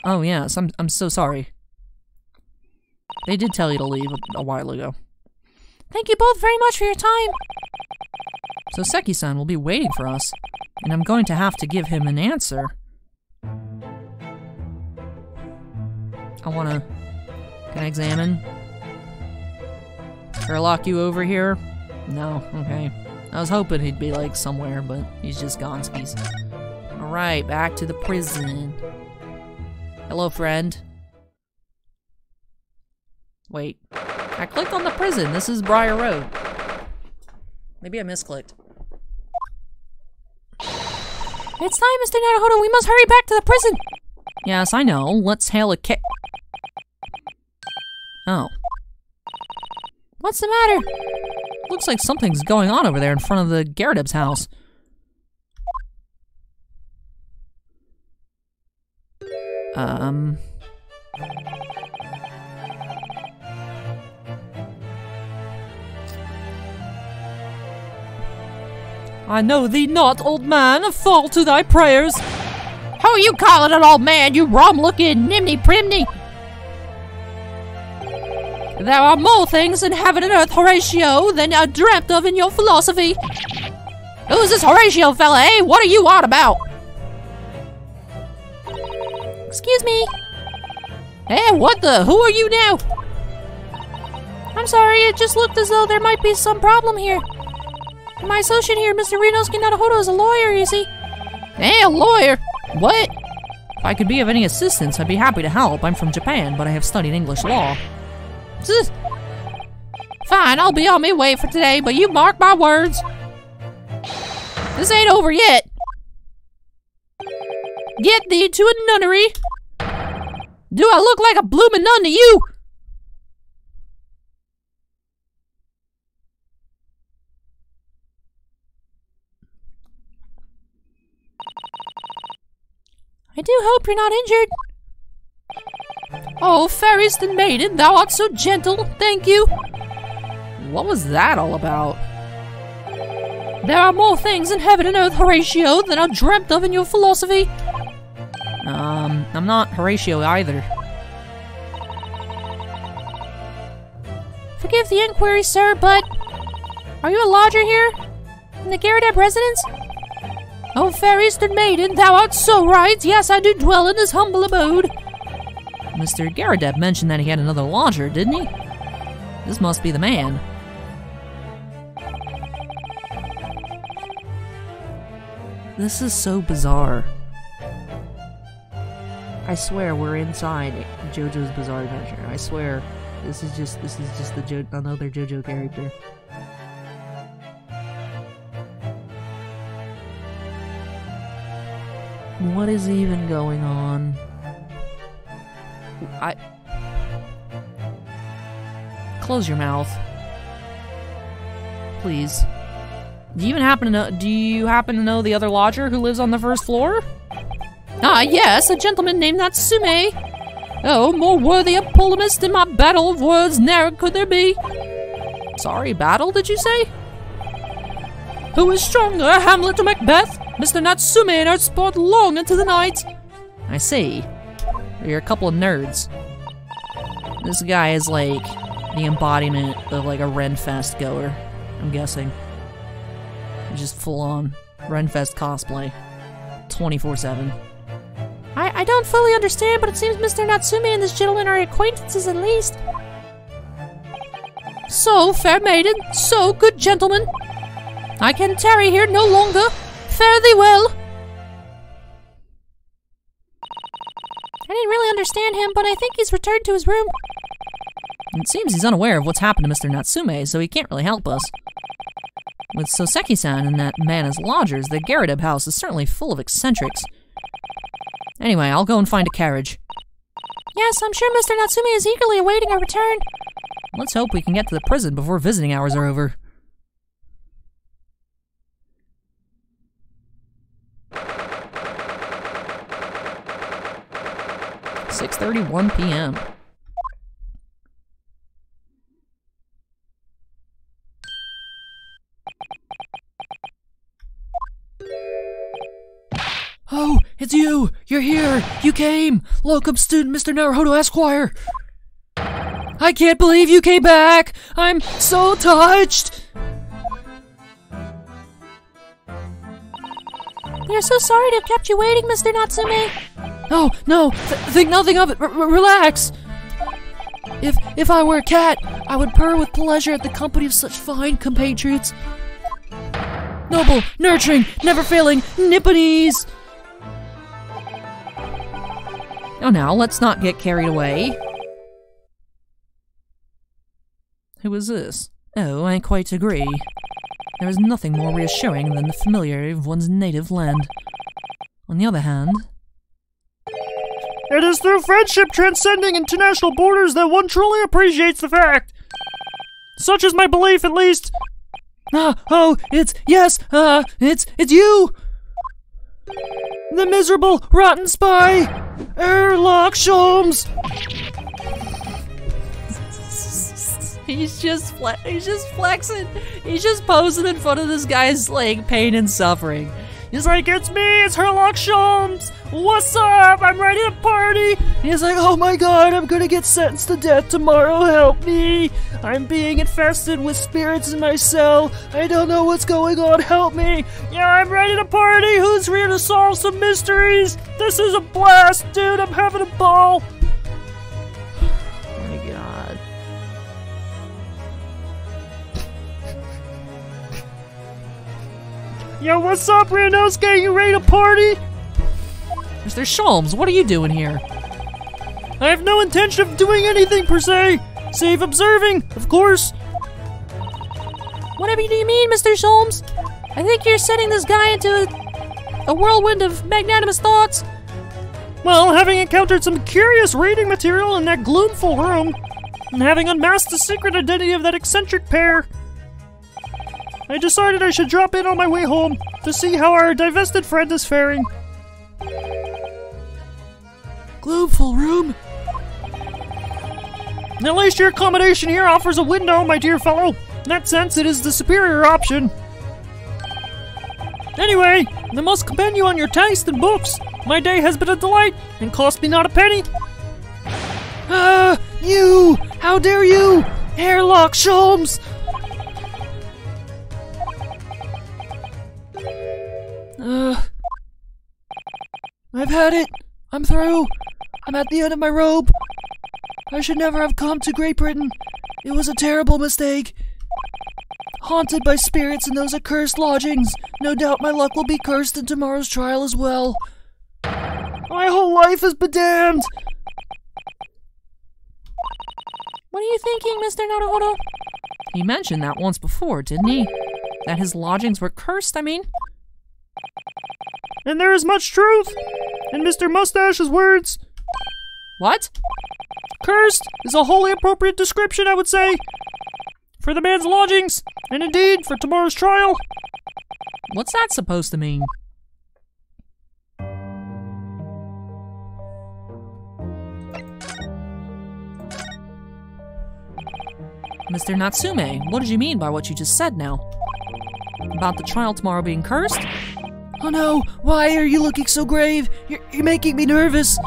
Oh yes, I'm so sorry. They did tell you to leave a while ago. Thank you both very much for your time. So Seki-san will be waiting for us, and I'm going to have to give him an answer. Can I examine? Or lock you over here? No, okay. I was hoping he'd be like somewhere, but he's just gone skis. Alright, back to the prison. Hello, friend. Wait. I clicked on the prison. This is Briar Road. Maybe I misclicked. It's time, Mr. Naruhodo. We must hurry back to the prison. Yes, I know. Let's hail a ca- Oh. What's the matter? Looks like something's going on over there in front of the Garrett's house. I know thee not, old man, fall to thy prayers. Who you calling an old man, you rum-looking nimny-primny? There are more things in heaven and earth, Horatio, than I dreamt of in your philosophy. Who's this Horatio fella, eh? What are you on about? Excuse me. Hey, what the? Who are you now? I'm sorry, it just looked as though there might be some problem here. My associate here, Mr. Rinosuke Naruhodo, is a lawyer, you see. Hey, a lawyer? What? If I could be of any assistance, I'd be happy to help. I'm from Japan, but I have studied English law. Fine, I'll be on my way for today, but you mark my words. This ain't over yet. Get thee to a nunnery. Do I look like a bloomin' nun to you? I do hope you're not injured. Oh, fairest and maiden, thou art so gentle, thank you. What was that all about? There are more things in heaven and earth, Horatio, than I dreamt of in your philosophy. I'm not Horatio either. Forgive the inquiry, sir, but are you a lodger here? In the Garrett residence? Oh, fair eastern maiden, thou art so right. Yes, I do dwell in this humble abode. Mr. Garrett mentioned that he had another lodger, didn't he? This must be the man. This is so bizarre. I swear we're inside JoJo's Bizarre Adventure. I swear this is just the another JoJo character. What is even going on? Close your mouth. Please. Do you happen to know the other lodger who lives on the first floor? Ah, yes, a gentleman named Natsume. Oh, more worthy a polemist in my battle of words ne'er could there be. Sorry, battle, did you say? Who is stronger, Hamlet or Macbeth? Mr. Natsume and our sport long into the night. I see. You're a couple of nerds. This guy is like the embodiment of like a Renfest goer, I'm guessing. Just full on Renfest cosplay. 24/7. I don't fully understand, but it seems Mr. Natsume and this gentleman are acquaintances at least. So, fair maiden, so, good gentleman. I can tarry here no longer. Fare thee well. I didn't really understand him, but I think he's returned to his room. It seems he's unaware of what's happened to Mr. Natsume, so he can't really help us. With Soseki-san and that man as lodgers, the Garrett house is certainly full of eccentrics. Anyway, I'll go and find a carriage. Yes, I'm sure Mr. Natsume is eagerly awaiting our return. Let's hope we can get to the prison before visiting hours are over. "6:31 p.m. Oh, it's you! You're here! You came! Locum student Mr. Naruhodo Esquire! I can't believe you came back! I'm so touched! We are so sorry to have kept you waiting, Mr. Natsume. Oh, no! Think nothing of it! Relax! If I were a cat, I would purr with pleasure at the company of such fine compatriots. Noble, nurturing, never failing Nipponese! Now, let's not get carried away. Who is this? Oh, I quite agree. There is nothing more reassuring than the familiarity of one's native land. On the other hand... It is through friendship transcending international borders that one truly appreciates the fact. Such is my belief, at least. It's you! The miserable, rotten spy! Erlock Sholmes! He's just flexing. He's just posing in front of this guy's like pain and suffering. He's like, it's me, it's Herlock Sholmes! What's up? I'm ready to party! He's like, oh my god, I'm gonna get sentenced to death tomorrow, help me! I'm being infested with spirits in my cell. I don't know what's going on, help me! Yeah, I'm ready to party! Who's here to solve some mysteries? This is a blast, dude! I'm having a ball! Oh my god. Yo, what's up, Ryunosuke? You ready to party? Mr. Sholmes, what are you doing here? I have no intention of doing anything per se, save observing, of course. Whatever do you mean, Mr. Sholmes? I think you're setting this guy into a whirlwind of magnanimous thoughts. Well, having encountered some curious reading material in that gloomful room, and having unmasked the secret identity of that eccentric pair, I decided I should drop in on my way home to see how our divested friend is faring. Gloomful room? At least your accommodation here offers a window, my dear fellow. In that sense, it is the superior option. Anyway, I must commend you on your taste in books. My day has been a delight, and cost me not a penny. You! How dare you! Herlock Sholmes! I've had it. I'm through. I'm at the end of my rope. I should never have come to Great Britain. It was a terrible mistake. Haunted by spirits in those accursed lodgings. No doubt my luck will be cursed in tomorrow's trial as well. My whole life is bedamned. What are you thinking, Mr. Naruhodo? He mentioned that once before, didn't he? That his lodgings were cursed, I mean? And there is much truth in Mr. Mustache's words. What? Cursed is a wholly appropriate description, I would say, for the man's lodgings, and indeed for tomorrow's trial. What's that supposed to mean? Mr. Natsume, what did you mean by what you just said now? About the trial tomorrow being cursed? Oh no, why are you looking so grave? You're making me nervous.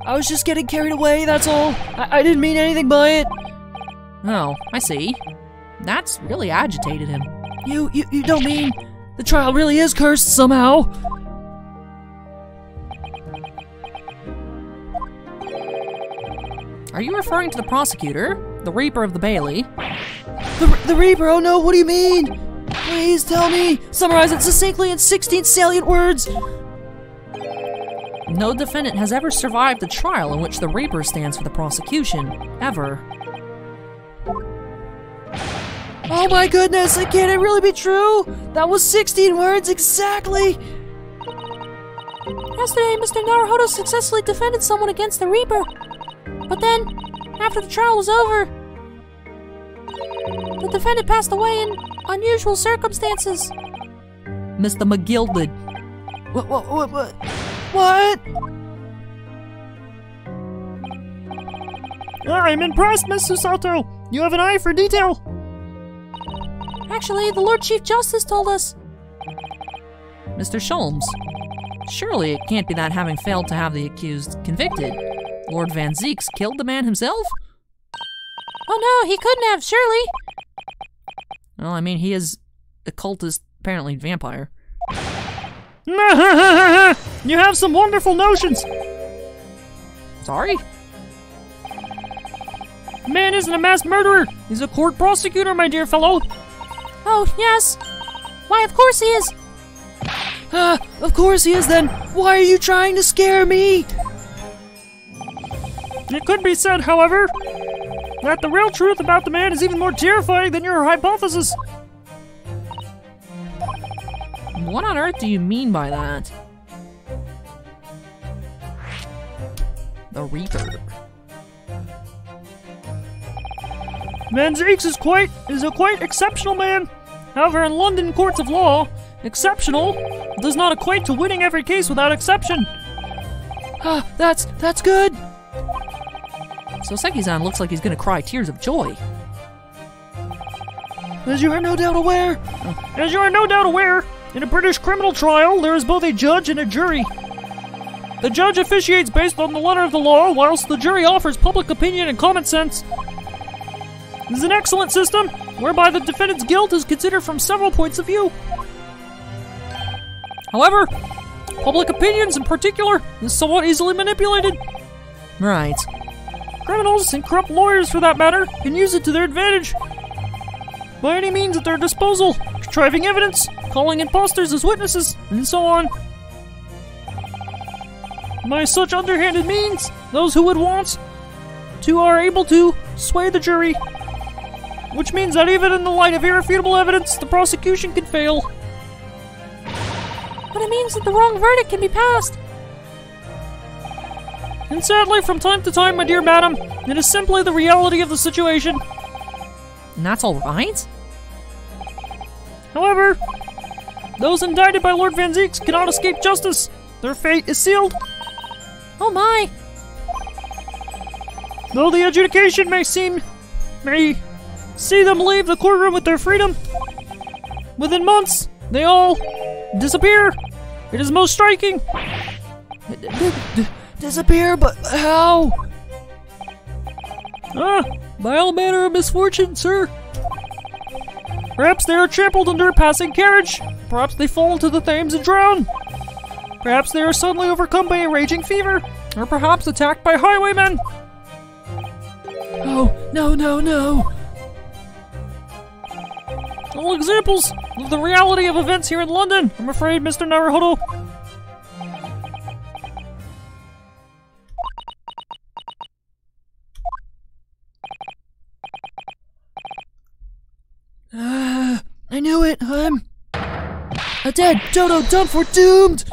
I was just getting carried away, that's all. I didn't mean anything by it. Oh, I see. That's really agitated him. You don't mean the trial really is cursed somehow? Are you referring to the prosecutor? The Reaper of the Bailey? The Reaper? Oh no, what do you mean? Please tell me! Summarize it succinctly in 16 salient words! No defendant has ever survived a trial in which the Reaper stands for the prosecution. Ever. Oh my goodness, can it really be true? That was 16 words exactly! Yesterday, Mr. Naruhodo successfully defended someone against the Reaper. But then, after the trial was over, the defendant passed away in unusual circumstances. Mr. McGilded. What? I'm impressed, Miss Susato. You have an eye for detail. Actually, the Lord Chief Justice told us. Mr. Sholmes, surely it can't be that having failed to have the accused convicted, Lord Van Zeeks killed the man himself? Oh no, he couldn't have, surely. Well, I mean, he is a cultist, apparently vampire. You have some wonderful notions. Sorry? The man isn't a mass murderer. He's a court prosecutor, my dear fellow. Oh, yes. Why, of course he is. Of course he is then. Why are you trying to scare me? It could be said, however, that the real truth about the man is even more terrifying than your hypothesis. What on earth do you mean by that? The Reaper. Van Zeeks is a quite exceptional man. However, in London courts of law, exceptional does not equate to winning every case without exception. That's good. So Seki-san looks like he's gonna cry tears of joy. As you are no doubt aware, in a British criminal trial, there is both a judge and a jury. The judge officiates based on the letter of the law, whilst the jury offers public opinion and common sense. This is an excellent system, whereby the defendant's guilt is considered from several points of view. However, public opinions in particular is somewhat easily manipulated. Right. Criminals, and corrupt lawyers for that matter, can use it to their advantage. By any means at their disposal, contriving evidence, calling imposters as witnesses, and so on. By such underhanded means, those who would want to are able to sway the jury. Which means that even in the light of irrefutable evidence, the prosecution can fail. But it means that the wrong verdict can be passed. And sadly, from time to time, my dear madam, it is simply the reality of the situation. And that's alright? However, those indicted by Lord Van Zeeks cannot escape justice. Their fate is sealed. Oh my! Though the adjudication may see them leave the courtroom with their freedom, within months, they all disappear. It is most striking. Disappear, but how? By all manner of misfortune, sir. Perhaps they are trampled under a passing carriage. Perhaps they fall into the Thames and drown. Perhaps they are suddenly overcome by a raging fever. Or perhaps attacked by highwaymen. Oh, no. All examples of the reality of events here in London, I'm afraid, Mr. Naruhodo. I knew it. I'm dead. Dodo, done for, doomed.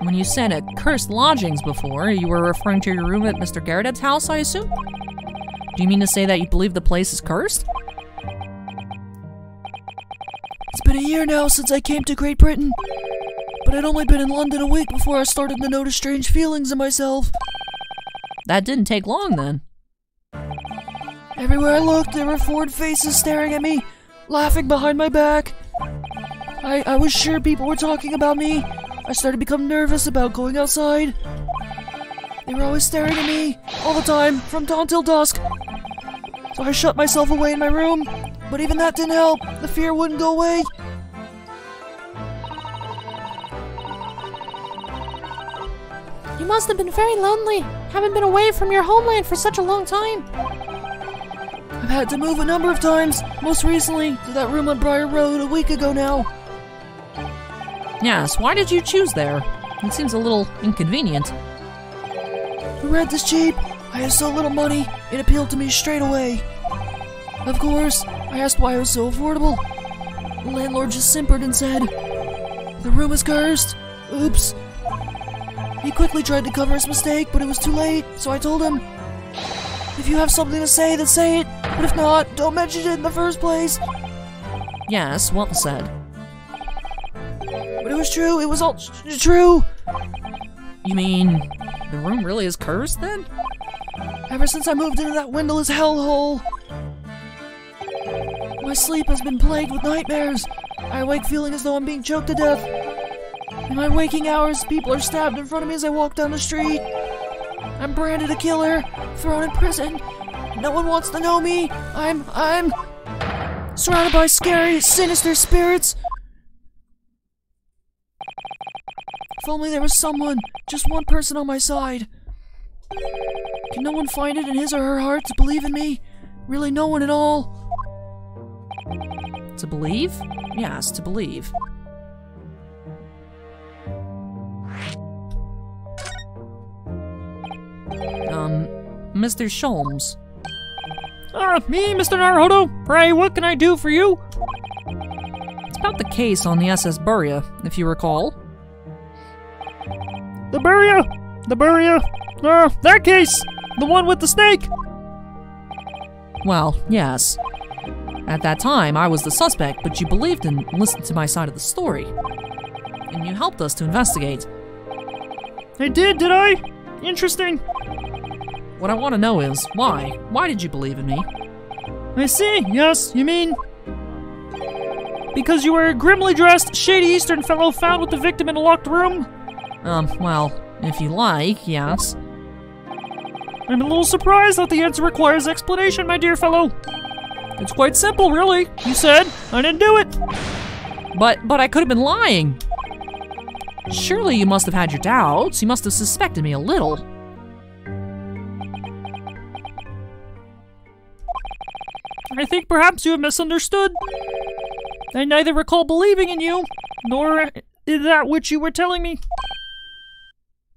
When you said a cursed lodgings before, you were referring to your room at Mr. Garrett's house, I assume? Do you mean to say that you believe the place is cursed? It's been a year now since I came to Great Britain, but I'd only been in London a week before I started to notice strange feelings in myself. That didn't take long, then. Everywhere I looked, there were foreign faces staring at me, laughing behind my back. I was sure people were talking about me. I started to become nervous about going outside. They were always staring at me, all the time, from dawn till dusk. So I shut myself away in my room, but even that didn't help. The fear wouldn't go away. You must have been very lonely, having been away from your homeland for such a long time. I've had to move a number of times, most recently to that room on Briar Road a week ago now. Yes, why did you choose there? It seems a little inconvenient. The rent is cheap. I have so little money, it appealed to me straight away. Of course, I asked why it was so affordable. The landlord just simpered and said, "The room is cursed." Oops. He quickly tried to cover his mistake, but it was too late, so I told him, "If you have something to say, then say it. But if not, don't mention it in the first place." Yes, well said. But it was true, it was all true. You mean the room really is cursed then? Ever since I moved into that windowless hellhole, my sleep has been plagued with nightmares. I awake feeling as though I'm being choked to death. In my waking hours, people are stabbed in front of me as I walk down the street. I'm branded a killer, thrown in prison. No one wants to know me. I'm surrounded by scary, sinister spirits. If only there was someone, just one person on my side. Can no one find it in his or her heart to believe in me? Really, no one at all. To believe? Yes, to believe. Mr. Sholmes. Me, Mr. Naruhodo. Pray, what can I do for you? It's about the case on the SS Buria, if you recall. The Buria! That case! The one with the snake! Well, yes. At that time, I was the suspect, but you believed and listened to my side of the story. And you helped us to investigate. I did I? Interesting. What I want to know is, why? Why did you believe in me? I see, yes, you mean... because you were a grimly dressed, shady Eastern fellow found with the victim in a locked room? Well, if you like, yes. I'm a little surprised that the answer requires explanation, my dear fellow. It's quite simple, really. You said, I didn't do it. But I could have been lying. Surely you must have had your doubts. You must have suspected me a little. I think perhaps you have misunderstood. I neither recall believing in you, nor in that which you were telling me.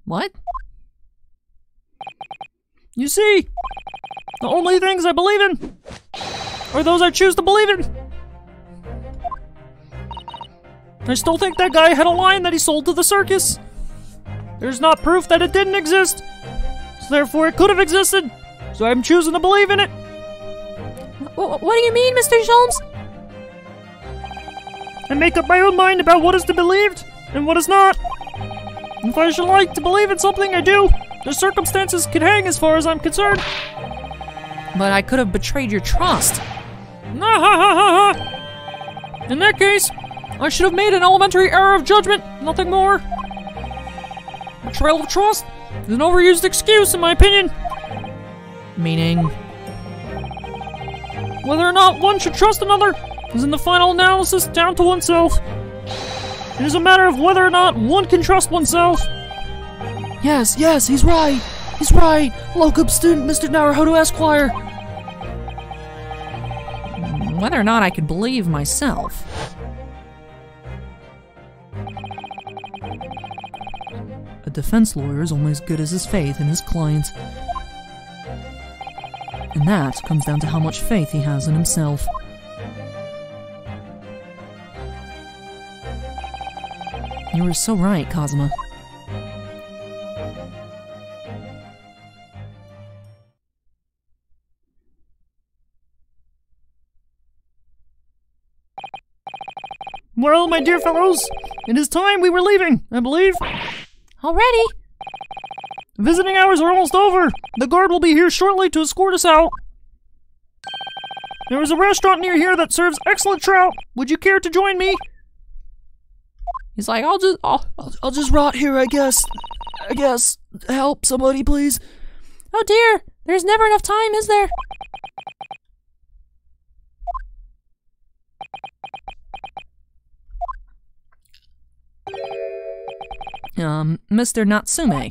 What? You see, the only things I believe in are those I choose to believe in. I still think that guy had a lion that he sold to the circus. There's not proof that it didn't exist, so therefore it could have existed, so I'm choosing to believe in it. What do you mean, Mr. Sholmes? I make up my own mind about what is to be believed and what is not. If I should like to believe in something, I do. The circumstances can hang as far as I'm concerned. But I could have betrayed your trust. In that case, I should have made an elementary error of judgment, nothing more. Betrayal of trust is an overused excuse, in my opinion. Meaning? Whether or not one should trust another is in the final analysis down to oneself. It is a matter of whether or not one can trust oneself. Yes, he's right. He's right. Locum student, Mr. Naruhodo Esquire. Whether or not I could believe myself. A defense lawyer is only as good as his faith in his client. And that comes down to how much faith he has in himself. You were so right, Cosima. Well, my dear fellows, it is time we were leaving, I believe. Already? Visiting hours are almost over. The guard will be here shortly to escort us out. There is a restaurant near here that serves excellent trout. Would you care to join me? He's like, I'll just rot here, I guess. Help somebody, please. Oh dear, there's never enough time, is there? Mr. Natsume,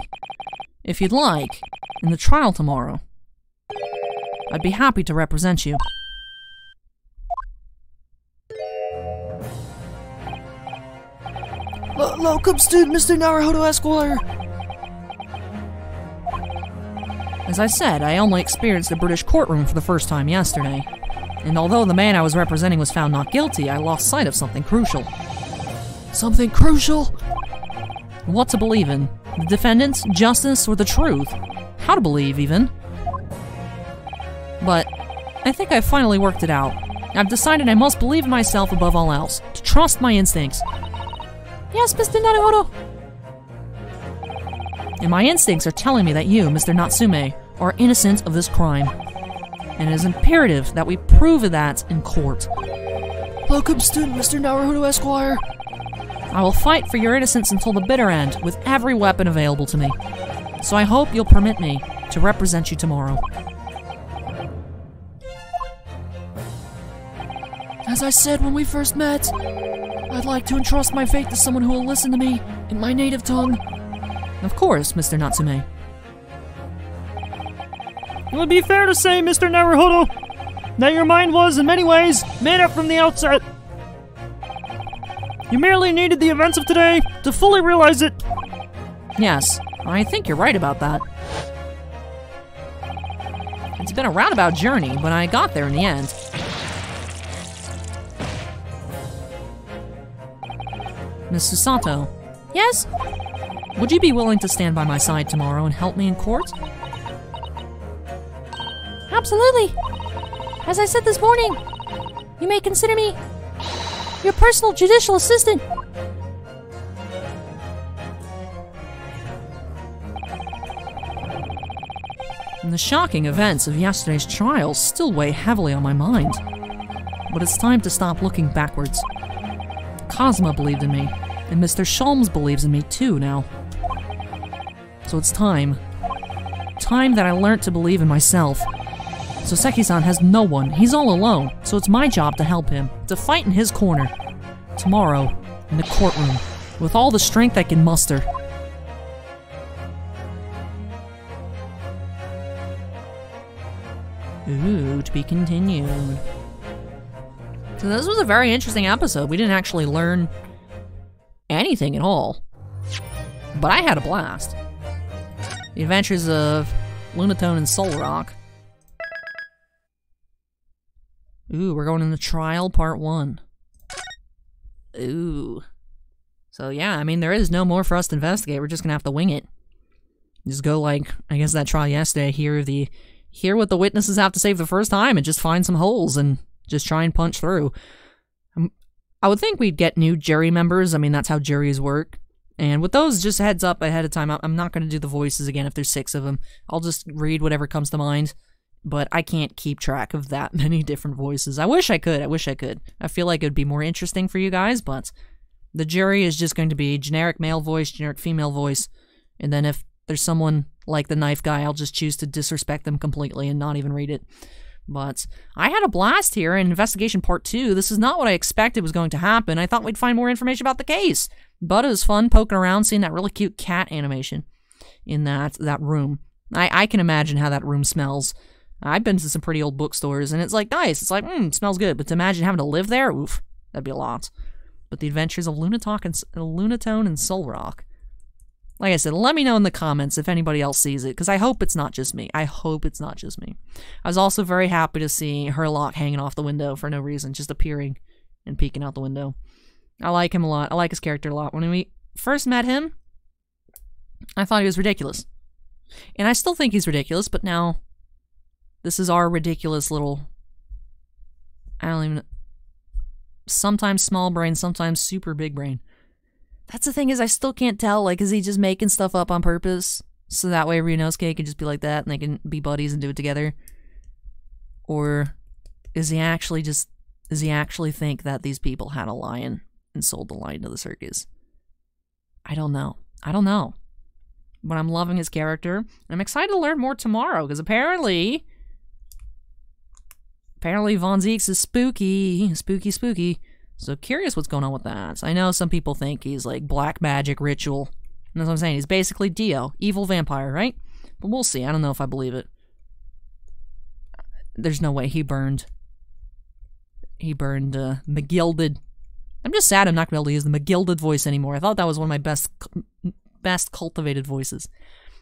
if you'd like, in the trial tomorrow, I'd be happy to represent you. Welcome, student Mr. Naruhodo Esquire. As I said, I only experienced the British courtroom for the first time yesterday. And although the man I was representing was found not guilty, I lost sight of something crucial. Something crucial? What to believe in? The defendants, justice, or the truth? How to believe, even. But I think I've finally worked it out. I've decided I must believe in myself above all else, to trust my instincts. Yes, Mr. Naruhodo. And my instincts are telling me that you, Mr. Natsume, are innocent of this crime. And it is imperative that we prove that in court. Welcome, student Mr. Naruhodo Esquire. I will fight for your innocence until the bitter end, with every weapon available to me. So I hope you'll permit me to represent you tomorrow. As I said when we first met, I'd like to entrust my fate to someone who will listen to me in my native tongue. Of course, Mr. Natsume. It would be fair to say, Mr. Naruhodo, that your mind was, in many ways, made up from the outset. You merely needed the events of today to fully realize it. Yes, I think you're right about that. It's been a roundabout journey, but I got there in the end. Miss Susato. Yes? Would you be willing to stand by my side tomorrow and help me in court? Absolutely. As I said this morning, you may consider me your personal judicial assistant. And the shocking events of yesterday's trial still weigh heavily on my mind. But it's time to stop looking backwards. Cosma believed in me, and Mr. Sholmes believes in me too now. So it's time. Time that I learned to believe in myself. So Seki-san has no one, he's all alone, so it's my job to help him, to fight in his corner. Tomorrow, in the courtroom, with all the strength I can muster. Ooh, to be continued. So this was a very interesting episode. We didn't actually learn anything at all. But I had a blast. The Adventures of Lunatone and Solrock. Ooh, we're going into Trial Part 1. Ooh. So yeah, I mean, there is no more for us to investigate. We're just gonna have to wing it. Just go like, I guess that trial yesterday, hear what the witnesses have to say for the first time and just find some holes and just try and punch through. I would think we'd get new jury members. I mean, that's how juries work. And with those, just heads up ahead of time, I'm not going to do the voices again if there's 6 of them. I'll just read whatever comes to mind. But I can't keep track of that many different voices. I wish I could. I feel like it would be more interesting for you guys, but the jury is just going to be generic male voice, generic female voice. And then if there's someone like the knife guy, I'll just choose to disrespect them completely and not even read it. But I had a blast here in Investigation Part 2. This is not what I expected was going to happen. I thought we'd find more information about the case. But it was fun poking around, seeing that really cute cat animation in that room. I can imagine how that room smells. I've been to some pretty old bookstores, and it's like nice. It's like, it smells good. But to imagine having to live there, oof, that'd be a lot. But the Adventures of Lunatone and Solrock. Like I said, let me know in the comments if anybody else sees it, because I hope it's not just me. I was also very happy to see Herlock hanging off the window for no reason, just appearing and peeking out the window. I like him a lot. I like his character a lot. When we first met him, I thought he was ridiculous. And I still think he's ridiculous, but now this is our ridiculous little, I don't even, sometimes small brain, sometimes super big brain. That's the thing, is I still can't tell, like, is he just making stuff up on purpose? So that way Ryunosuke can just be like that and they can be buddies and do it together? Or is he actually think that these people had a lion and sold the lion to the circus? I don't know. But I'm loving his character. And I'm excited to learn more tomorrow, because apparently Von Zieks is spooky. Spooky. So curious what's going on with that. I know some people think he's like black magic ritual. And that's what I'm saying. He's basically Dio, evil vampire, right? But we'll see. I don't know if I believe it. There's no way he burned the gilded I'm just sad I'm not going to be able to use the McGilded voice anymore. I thought that was one of my best cultivated voices.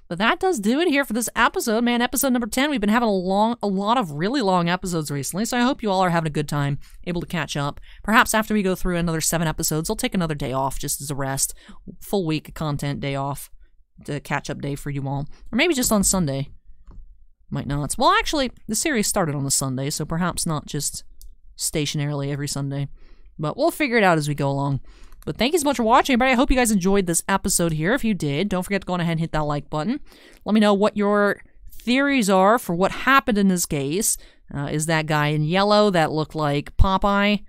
But that does do it here for this episode, man. Episode number 10. We've been having a lot of really long episodes recently, so I hope you all are having a good time, able to catch up. Perhaps after we go through another 7 episodes, I'll take another day off just as a rest. Full week of content day off. To catch-up day for you all. Or maybe just on Sunday. Might not. Well, actually, the series started on a Sunday, so perhaps not just stationarily every Sunday. But we'll figure it out as we go along. But thank you so much for watching, everybody. I hope you guys enjoyed this episode here. If you did, don't forget to go on ahead and hit that like button. Let me know what your theories are for what happened in this case. Is that guy in yellow that looked like Popeye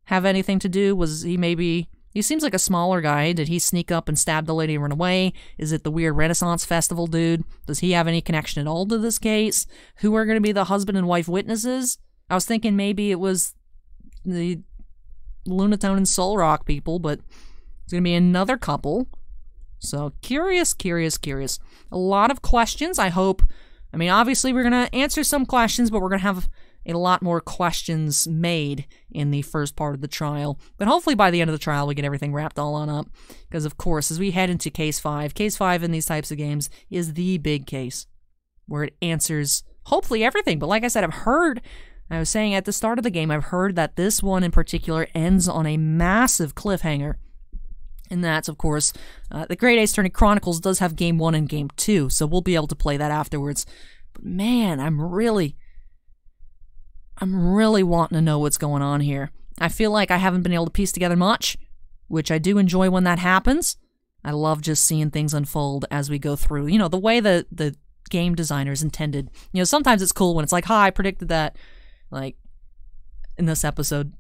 have anything to do? Was he maybe... He seems like a smaller guy. Did he sneak up and stab the lady and run away? Is it the weird Renaissance Festival dude? Does he have any connection at all to this case? Who are going to be the husband and wife witnesses? I was thinking maybe it was the Lunatone and Solrock people, but it's going to be another couple. So, curious. A lot of questions, I hope. I mean, obviously we're going to answer some questions, but we're going to have a lot more questions made in the first part of the trial. But hopefully by the end of the trial we get everything wrapped all on up. Because, of course, as we head into Case 5, Case 5 in these types of games is the big case, where it answers, hopefully, everything. But like I said, I was saying at the start of the game, I've heard that this one in particular ends on a massive cliffhanger. And that's, of course, the Great Ace Attorney Chronicles does have Game 1 and Game 2, so we'll be able to play that afterwards. But man, I'm really wanting to know what's going on here. I feel like I haven't been able to piece together much, which I do enjoy when that happens. I love just seeing things unfold as we go through. You know, the way the game designers intended. You know, sometimes it's cool when it's like, ha, I predicted that. Like, in this episode,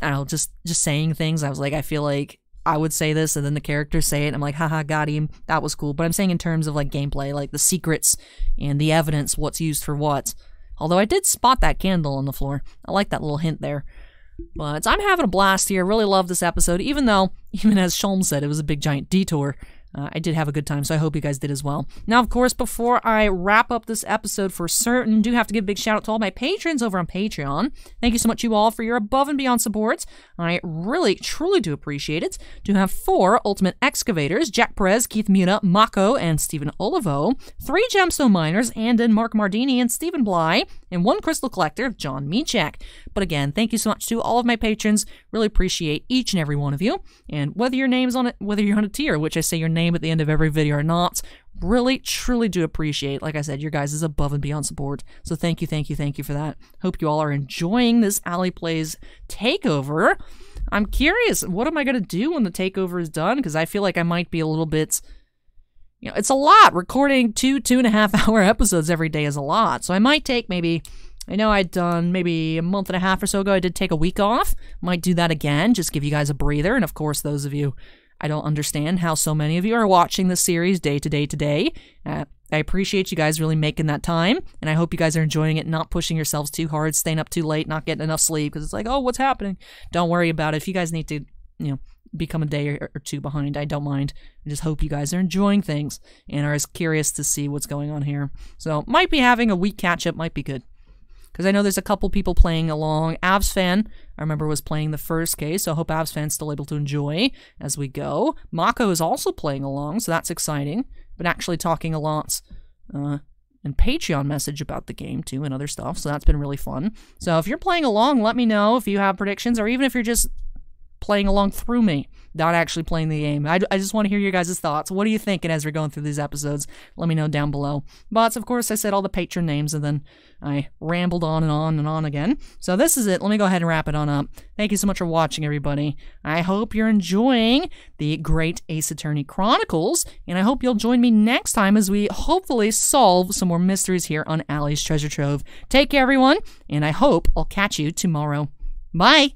I don't know, just saying things. I was like, I feel like I would say this, and then the characters say it, and I'm like, haha, got him. That was cool. But I'm saying in terms of, like, gameplay, like the secrets and the evidence, what's used for what. Although I did spot that candle on the floor. I like that little hint there. But I'm having a blast here. Really love this episode, even though, even as Sholm said, it was a big giant detour. I did have a good time, so I hope you guys did as well. Now, of course, before I wrap up this episode for certain, do have to give a big shout out to all my patrons over on Patreon. Thank you so much, you all, for your above and beyond support. I really, truly do appreciate it. To have 4 Ultimate Excavators, Jack Perez, Keith Muna, Mako, and Stephen Olivo, 3 Gemstone Miners, Andon, Mark Mardini, and Stephen Bly, and 1 Crystal Collector, John Michak. But again, thank you so much to all of my patrons. Really appreciate each and every one of you. And whether your name's on it, whether you're on a tier, which I say your name at the end of every video or not, really, truly do appreciate, like I said, your guys' above and beyond support. So thank you for that. Hope you all are enjoying this Allie Plays takeover. I'm curious, what am I going to do when the takeover is done? Because I feel like I might be a little bit... You know, it's a lot. Recording 2.5 hour episodes every day is a lot. So I might take maybe... I know I'd done maybe a month and a half or so ago, I did take a week off. Might do that again, just give you guys a breather. And of course, those of you, I don't understand how so many of you are watching this series day to day. I appreciate you guys really making that time. And I hope you guys are enjoying it, not pushing yourselves too hard, staying up too late, not getting enough sleep. Because it's like, oh, what's happening? Don't worry about it. If you guys need to, you know, become a day or 2 behind, I don't mind. I just hope you guys are enjoying things and are as curious to see what's going on here. So, might be having a week catch-up, might be good. Because I know there's a couple people playing along. Avsfan, I remember, was playing the first case, so I hope Avsfan's still able to enjoy as we go. Mako is also playing along, so that's exciting. But actually talking a lot in Patreon message about the game, too, and other stuff, so that's been really fun. So if you're playing along, let me know if you have predictions, or even if you're just playing along through me, not actually playing the game. I just want to hear your guys' thoughts. What are you thinking as we're going through these episodes? Let me know down below. But, of course, I said all the patron names, and then I rambled on and on and on again. So this is it. Let me go ahead and wrap it on up. Thank you so much for watching, everybody. I hope you're enjoying the Great Ace Attorney Chronicles, and I hope you'll join me next time as we hopefully solve some more mysteries here on Allie's Treasure Trove. Take care, everyone, and I hope I'll catch you tomorrow. Bye!